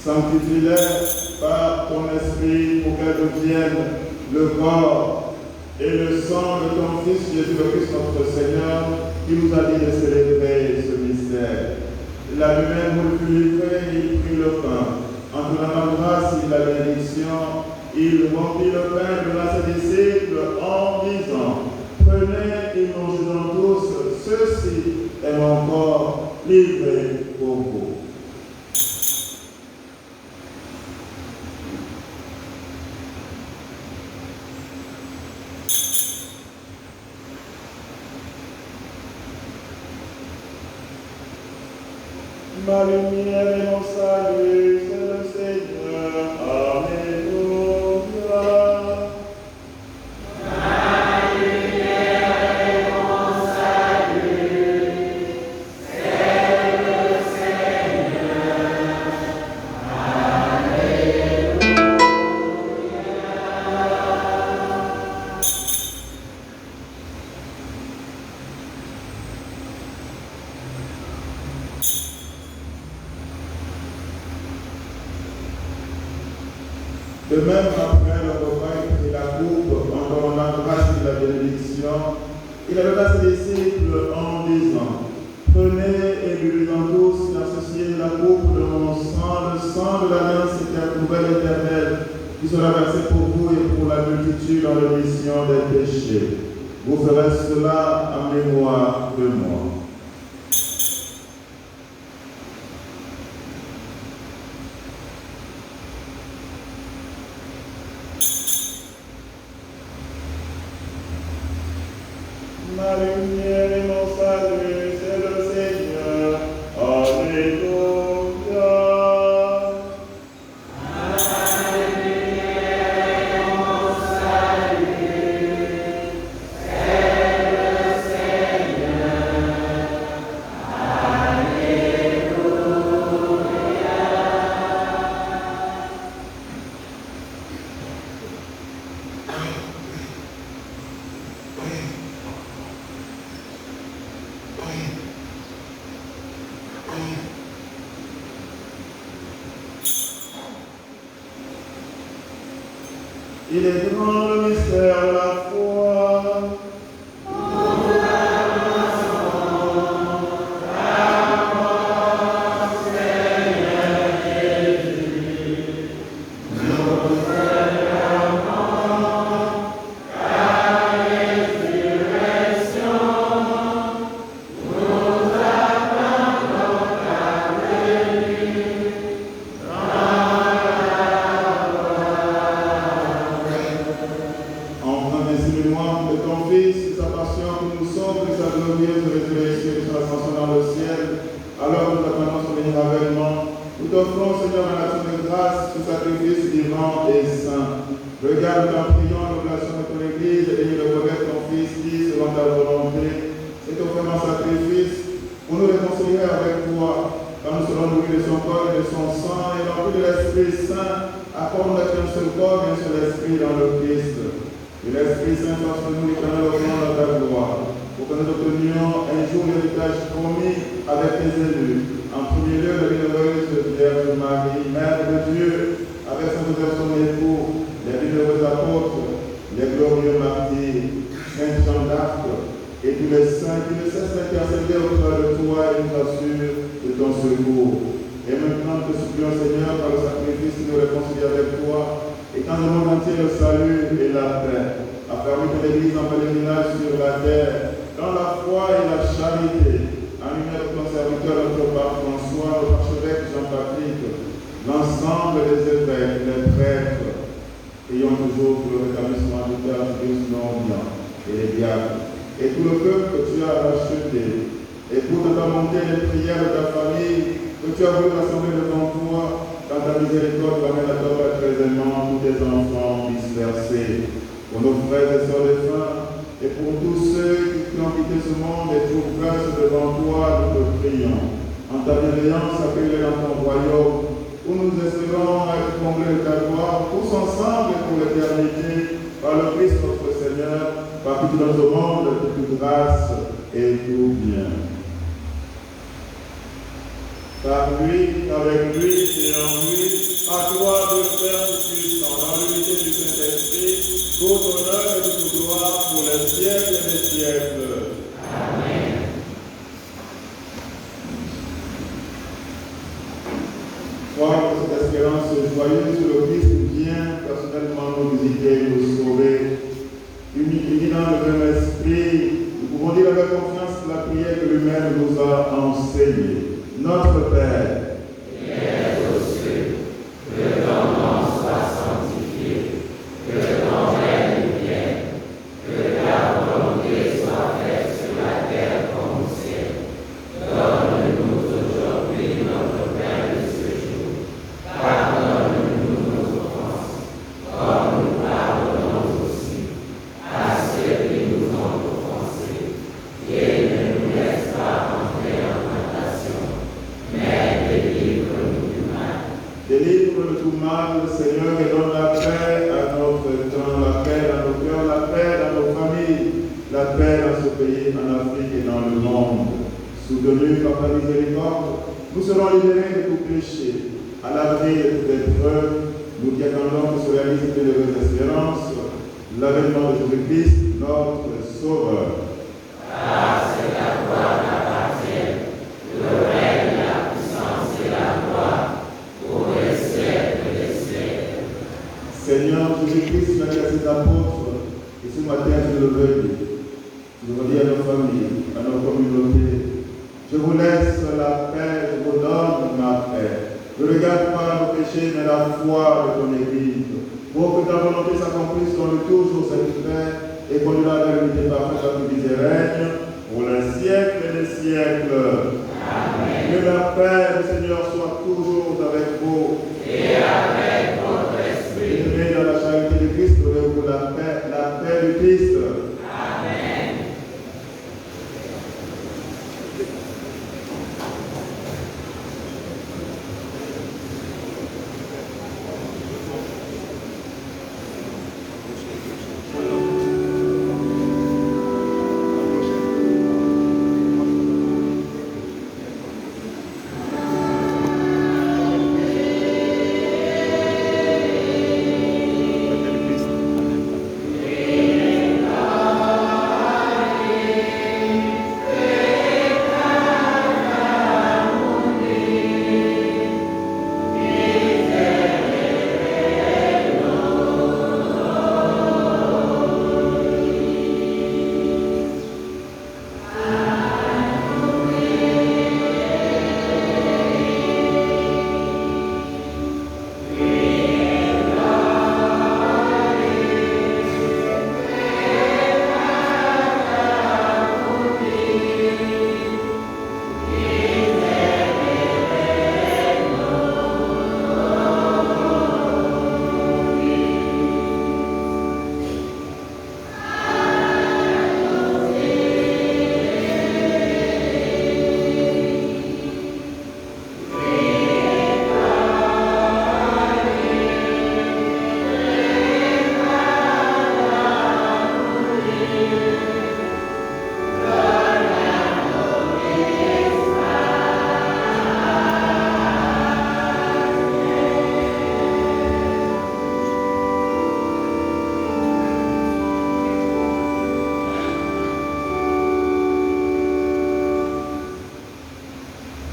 Sanctifie-les par ton esprit pour qu'elles deviennent le corps et le sang de ton Fils Jésus-Christ notre Seigneur, qui nous a dit de célébrer ce mystère. La lui-même où il fut livré, il prit le pain. En donnant la grâce et la bénédiction, il rompit le pain et donna à ses disciples en disant: Prenez et mangez-en tous, ceci est mon corps livré pour vous. Ma lumière et mon salut, c'est le Seigneur. Alléluia. Ma lumière et mon salut, c'est le Seigneur. Alléluia. De même, après le repas, il prit la coupe en donnant la grâce et la bénédiction. Il adressa à ses disciples en disant: Prenez et buvez-en tous, car ceci est la coupe de mon sang, le sang de l'alliance nouvelle éternelle, qui sera versé pour vous et pour la multitude en rémission des péchés. Vous ferez cela en mémoire de moi. Ma lumière et mon salut, c'est le Seigneur. Alléluia. Ma lumière et mon salut, c'est le Seigneur. Alléluia. Il est grand le mystère de la foi. par lui, avec lui et en lui, à toi, Dieu Père Tout-Puissant, dans l'unité du Saint-Esprit, tout honneur et toute gloire pour les siècles et les siècles. Amen. Croire que cette espérance joyeuse sur le Christ vient personnellement nous visiter et nous sauver. Unis dans le même esprit, nous pouvons dire avec confiance la prière que lui-même nous a enseignée. Notre Père, qui es aux cieux, que ton nom soit sanctifié, que ton règne vienne, que ta volonté soit faite sur la terre comme au ciel. Donne-nous aujourd'hui notre pain de ce jour. Pardonne-nous nos offenses, comme nous pardonnons aussi à ceux qui nous ont offensés. Et ne nous laisse pas entrer en tentation, mais délivre-nous du mal. délivre de tout mal, Seigneur, et donne la paix à notre temps, la paix dans nos cœurs, la paix dans nos familles, la paix dans ce pays, en Afrique et dans le monde. Soutenus par ta miséricorde, nous serons libérés de tout péché, à l'abri de toute épreuve, nous qui attendons que se réalise cette heureuse espérance, l'avènement de Jésus-Christ, notre Sauveur. Ah, c'est à toi qu'appartiennent le règne, la puissance et la gloire pour les siècles des siècles. Seigneur Jésus-Christ, tu as dit à ses apôtres, et ce matin je le veux dire, je le dis à nos familles, à nos communautés, je vous laisse la paix, je vous donne ma paix. Ne regarde pas nos péchés, mais la foi de ton Église, pour que ta volonté s'accomplisse, donne toujours cette paix, et conduira vers l'unité parfaite à tout et règne, pour les siècles et les siècles. Amen. Que la paix du Seigneur soit toujours avec vous. Et avec votre esprit. Aimez dans la charité de Christ, donnez-vous la paix du Christ. Amen.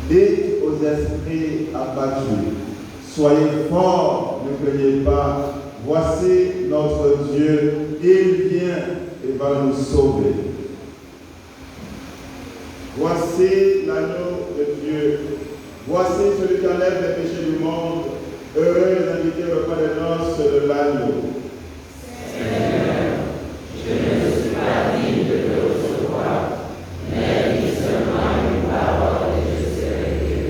Dites aux esprits abattus, soyez forts, ne craignez pas, voici notre Dieu, il vient et va nous sauver. Voici l'agneau de Dieu, voici celui qui enlève les péchés du monde, heureux les invités au repas des noces de l'agneau. Seigneur, je ne suis pas digne de te recevoir, mais dis seulement une parole et je serai guéri.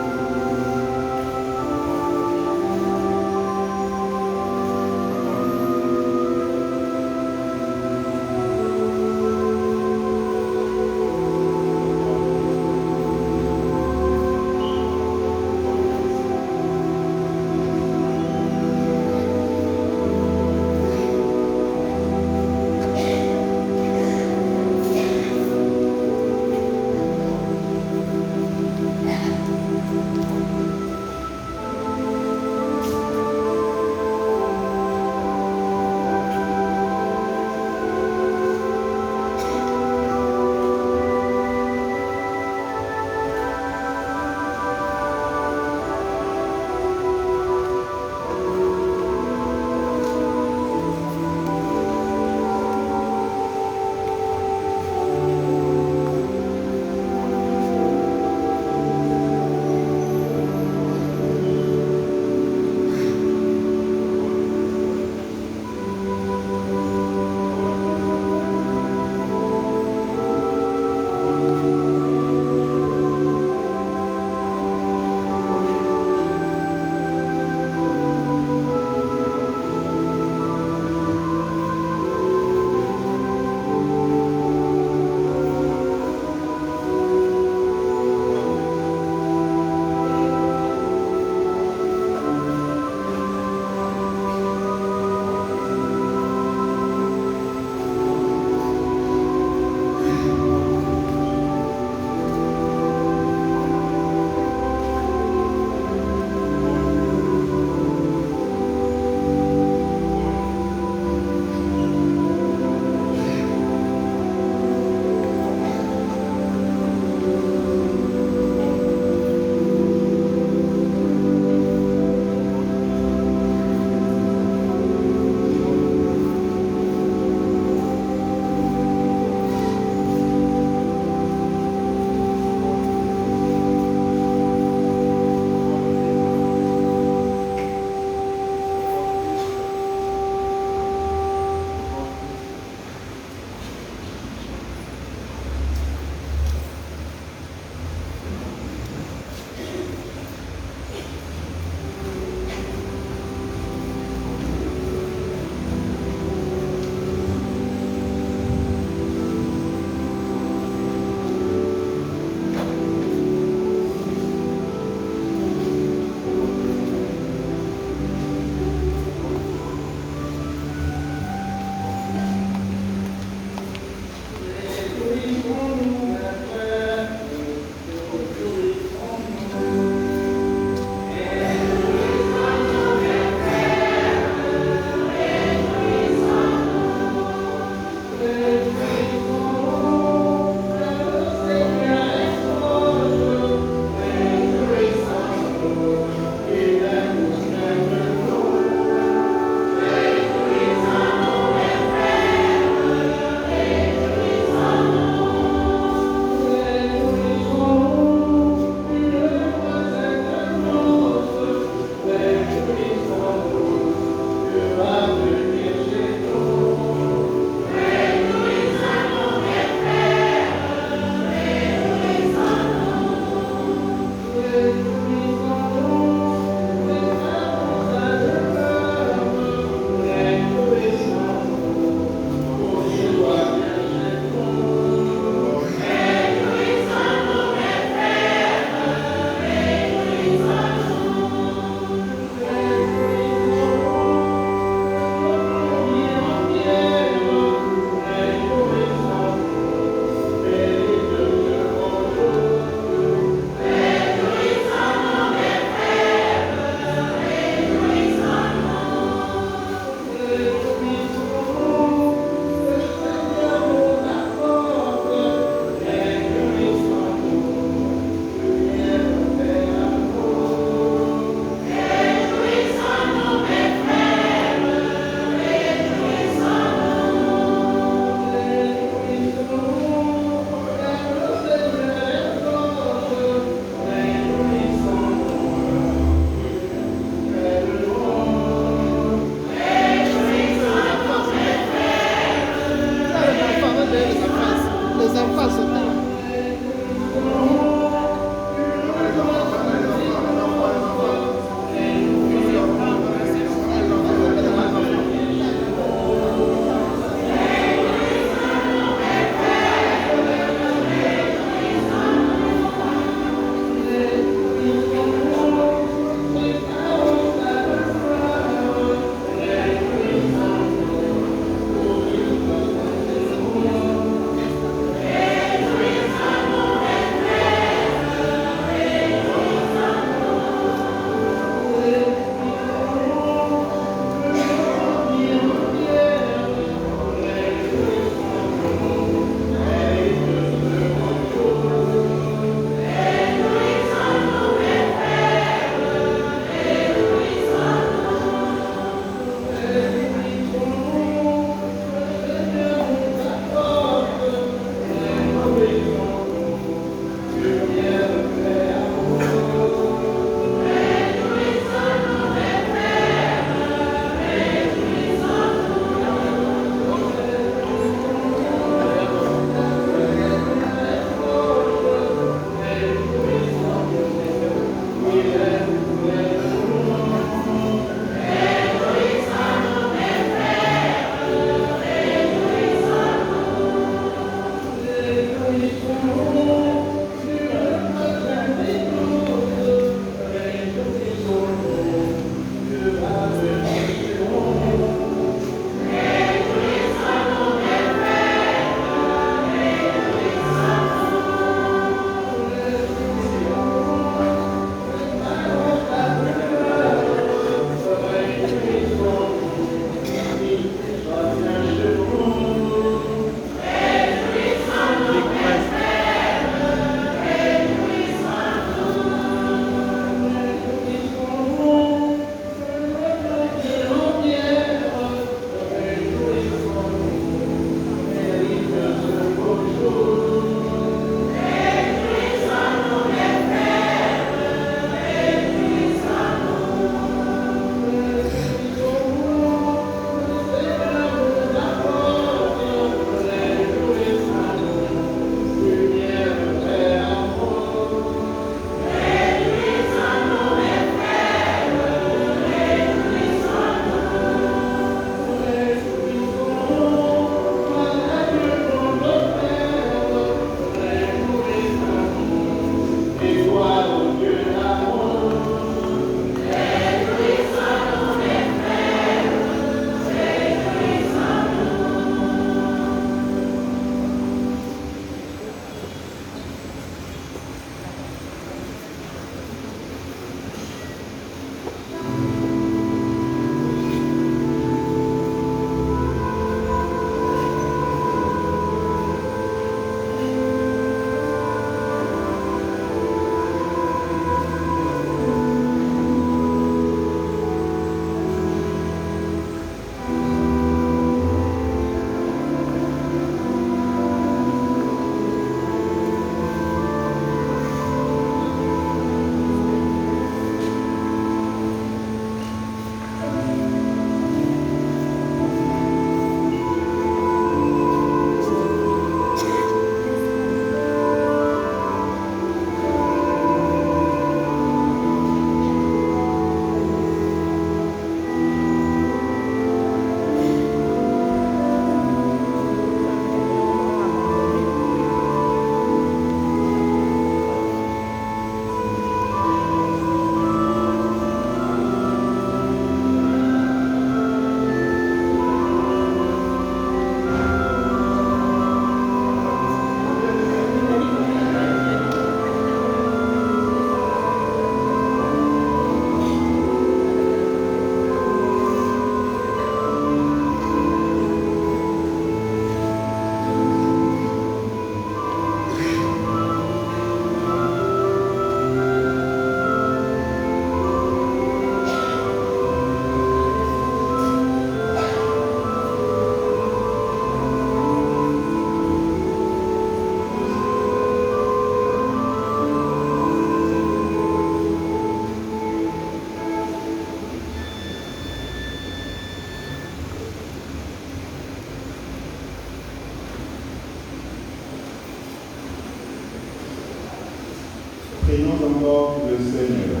encore le Seigneur.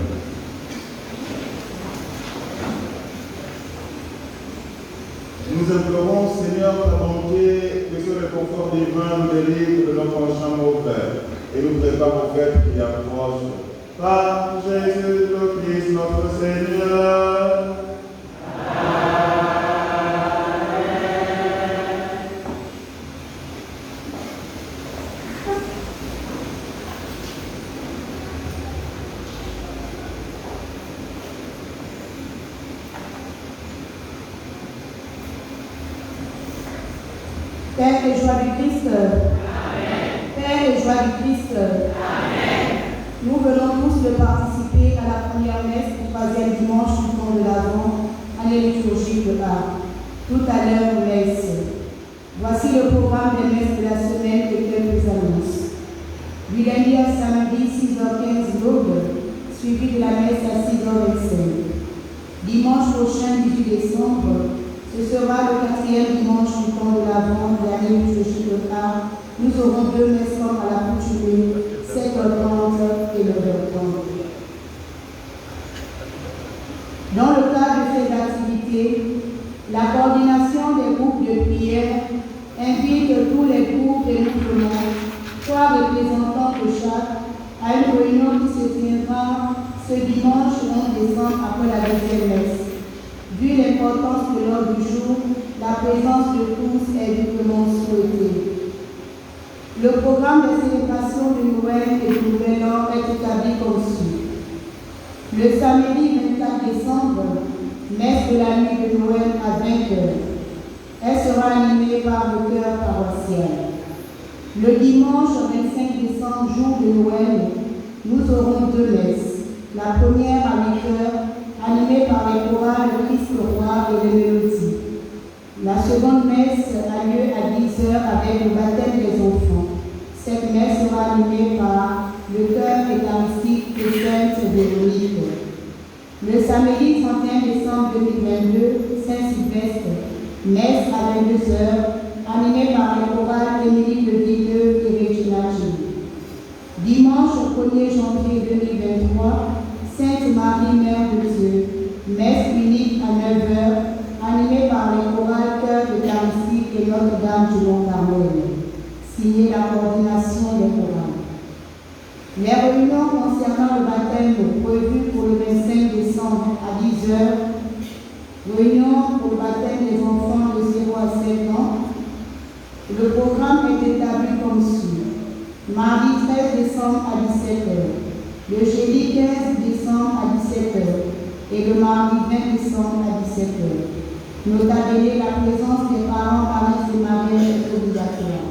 Nous implorons, Seigneur, ta bonté, que ce réconfort divin nous délivre de nos penchants mauvais et nous prépare aux fêtes qui approchent. Par Jésus le Christ, notre Seigneur. Père et joie du Christ. Amen. Père et joie du Christ. Amen. Nous venons tous de participer à la première messe du 3e dimanche du temps de l'Avent, année liturgique de A. Tout à l'heure, messe. Voici le programme des messes de la semaine et quelques annonces. Du lundi à samedi, 6h15 l'aube, suivi de la messe à 6h25. Dimanche prochain, 18 décembre, ce sera le 4e dimanche du temps de l'Avent de l'année liturgique de A. Nous aurons 2 messes comme à l'accoutumée, 7h30 et 9h30. Dans le cadre de ces activités, la coordination des groupes de prière invite tous les groupes et mouvements, 3 représentants de chaque, à une réunion qui se tiendra ce dimanche 11 décembre après la 2e messe. Vu l'importance de l'ordre du jour, la présence de tous est vivement souhaitée. Le programme de célébration de Noël et du Nouvel An est établi comme suit. Le samedi 24 décembre, messe de la nuit de Noël à 20h. Elle sera animée par le chœur paroissial. Le dimanche 25 décembre, jour de Noël, nous aurons 2 messes. La première à 8h, animée par les chorales Christ le Roi et les mélodies. La seconde messe a lieu à 10h avec le baptême des enfants. Cette messe sera animée par le chœur eucharistique de Sainte Véronique. Le samedi 31 décembre 2022, Saint-Sylvestre, messe à 22h, animée par les chorales Émilie de Villeneuve et Regina G. Dimanche 1er janvier 2023, Sainte Marie, Mère de Dieu, messe unique à 9h, animée par les chorales Chœur eucharistique et Notre-Dame du Mont-Carmel. Signé la coordination des chorales. Les réunions concernant le baptême prévues pour le 25 décembre à 10h, réunion pour le baptême des enfants de 0 à 7 ans. Le programme est établi comme suit. Mardi 13 décembre à 17h, le jeudi 15 décembre à 17h et le mardi 20 décembre à 17h. Notablement, la présence des parents, maris et mariés est obligatoire.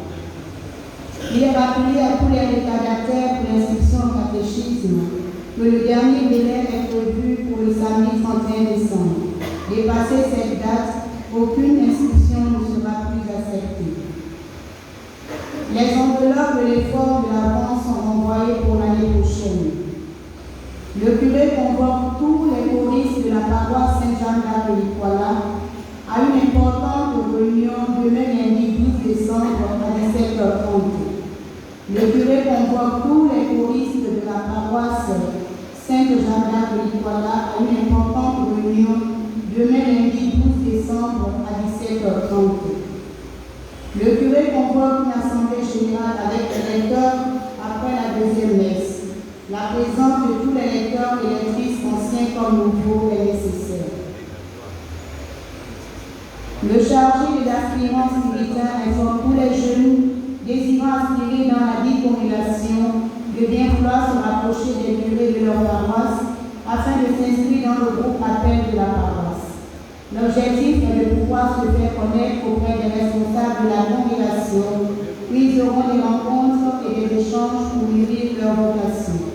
Il est rappelé à tous les retardataires pour l'inscription au catéchisme que le dernier délai est prévu pour le samedi 31 décembre. Dépassé cette date, aucune inscription ne sera plus acceptée. Les enveloppes de l'effort de l'Avent sont renvoyées pour l'année prochaine. Le curé convoque tous les choristes de la paroisse Saint-Jean-d'Arc-de-Licoila à une importante réunion demain lundi 12 décembre à 17h30. Le curé convoque tous les choristes de la paroisse Saint-Jean-d'Arc-de-Licoila à une importante réunion demain lundi 12 décembre à 17h30. Le curé convoque une assemblée générale avec les lecteurs après la 2e messe. La présence de tous les lecteurs et lectrices anciens comme nouveaux est nécessaire. Le chargé des aspirants militaires informe tous les jeunes désirant aspirer dans la vie congélation de bien vouloir se rapprocher des curés de leur paroisse afin de s'inscrire dans le groupe appel de la paroisse. L'objectif est de pouvoir se faire connaître auprès des responsables de la congrégation, puis ils auront des rencontres et des échanges pour mûrir leur vocation.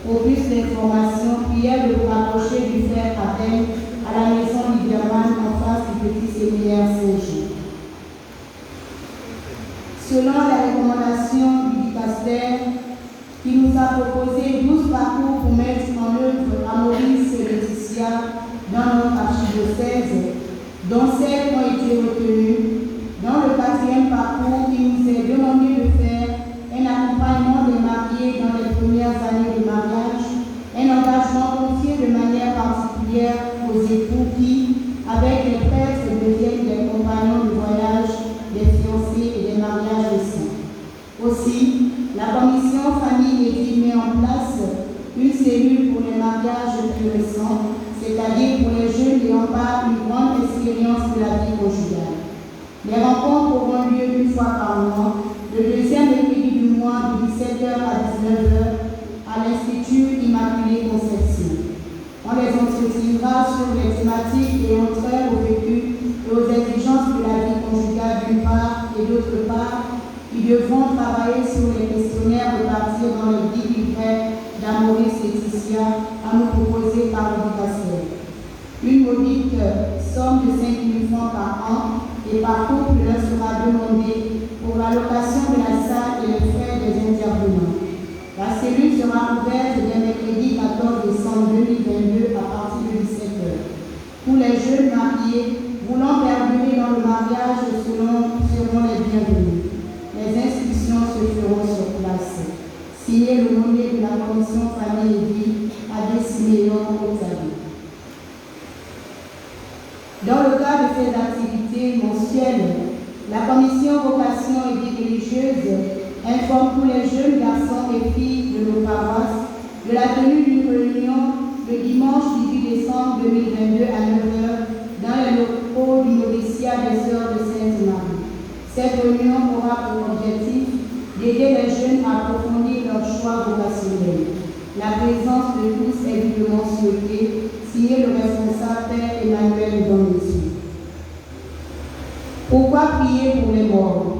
Pour plus d'informations, priez de vous rapprocher du frère Abel à la maison Liberman en face du petit séminaire Saint-Jean. Selon la recommandation du dicastère, qui nous a proposé 12 parcours pour mettre en œuvre à Maurice et Laetitia dans notre archidiocèse, dont 7 ont été retenus. Dans le 4e parcours, il nous est demandé de faire un accompagnement des mariés dans les premières années de mariage mariages plus récents, c'est-à-dire pour les jeunes n'ayant pas une grande expérience de la vie conjugale. Les rencontres auront lieu une fois par mois, le deuxième mercredi du mois de 17h à 19h à l'Institut Immaculée Conception. On les entretiendra sur les thématiques ayant trait au vécu et aux exigences de la vie conjugale d'une part et d'autre part, ils devront travailler sur les questionnaires répartis dans les 10 livrets d'Amoris Laetitia à nous proposer par le dicaster. Une modique somme de 5 000 francs par an et par couple leur sera demandée pour la location de la salle et les frais des intervenants. La cellule sera ouverte dès mercredi 14 décembre 2022 à partir de 17h. Pour les jeunes mariés voulant perdurer dans le mariage seront les bienvenus. Les inscriptions se feront sur place. Signé le monnaie de la Commission Famille et Vie à Siméon Otavi. Dans le cadre de ces activités mensuelles, la Commission Vocation et Vie religieuse informe tous les jeunes garçons et filles de nos paroisses de la tenue d'une réunion le dimanche 18 décembre 2022 à 9h dans les locaux du noviciat des Sœurs de Sainte-Marie. Cette réunion aura pour objectif d'aider les jeunes à approfondir leur choix vocationnel. La présence de tous est vivement souhaitée, signé le responsable Père Emmanuel Donnessu. Pourquoi prier pour les morts?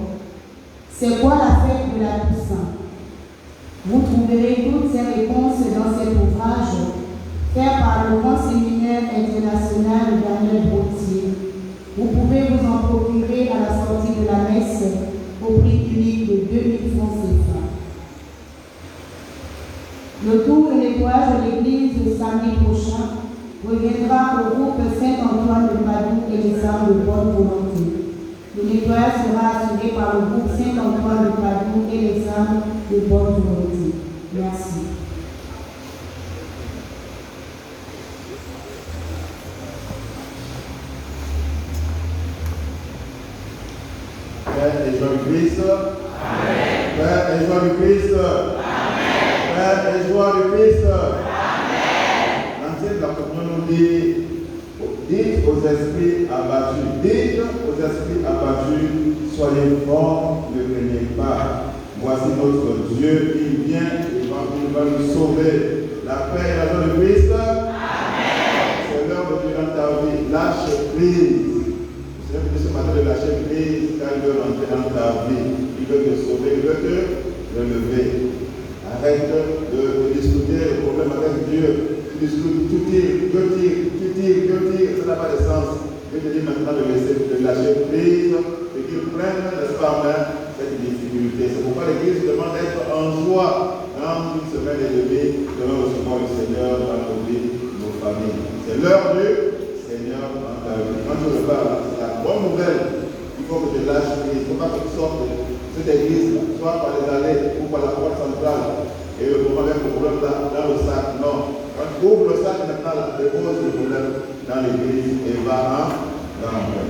C'est quoi la fête de la Toussaint? Vous trouverez toutes ces réponses dans cet ouvrage fait par le Grand Séminaire international Daniel Brottier. Vous pouvez vous en procurer à la sortie de la messe au prix unique de 2000 francs CFA. Le tour de nettoyage de l'église le samedi prochain reviendra au groupe Saint-Antoine de Padoue et les âmes de bonne volonté. Le nettoyage sera assuré par le groupe Saint-Antoine de Padoue et les âmes de bonne volonté. Merci. Père et joie du Christ. Amen. Père et joie du Christ. Amen. Père et joie du Christ. Amen. L'entier de la communion nous dit, dites aux esprits abattus, dites aux esprits abattus, soyez forts, ne craignez pas. Voici notre Dieu, il vient, il va nous sauver. La paix et la joie du Christ. Amen. C'est l'heure de Dieu dans ta vie. Lâche prise. Le Seigneur te dit ce matin de lâcher prise car il veut rentrer dans ta vie. Il veut te sauver, il veut te relever. Arrête de discuter le problème avec Dieu. Tu discutes, tu tires, ça n'a pas de sens. Dieu te dit maintenant de lâcher prise et qu'il prenne, n'est-ce pas, en main cette difficulté. C'est pourquoi l'Église demande d'être en joie dans une semaine et demie, de recevoir le Seigneur dans nos vies, nos familles. C'est l'heure du Seigneur dans ta vie. Quand je repars, c'est la bonne nouvelle. Il faut que je lâche prise. Il ne faut pas que tu sortes de cette église, soit par les allées ou par la porte centrale. Et le problème dans le sac. Non. Quand tu ouvres le sac maintenant, dépose le problème dans l'église et va dans la paix.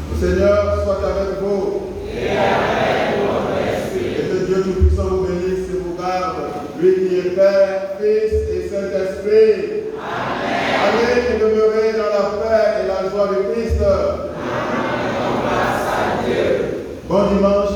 Le Seigneur soit avec vous. Et avec votre esprit. Et que Dieu Tout-Puissant vous bénisse et vous garde. Lui qui est Père, Fils et Saint-Esprit. Amen. Allez et demeurez dans la paix et la joie du Christ. Amen. Bon dimanche.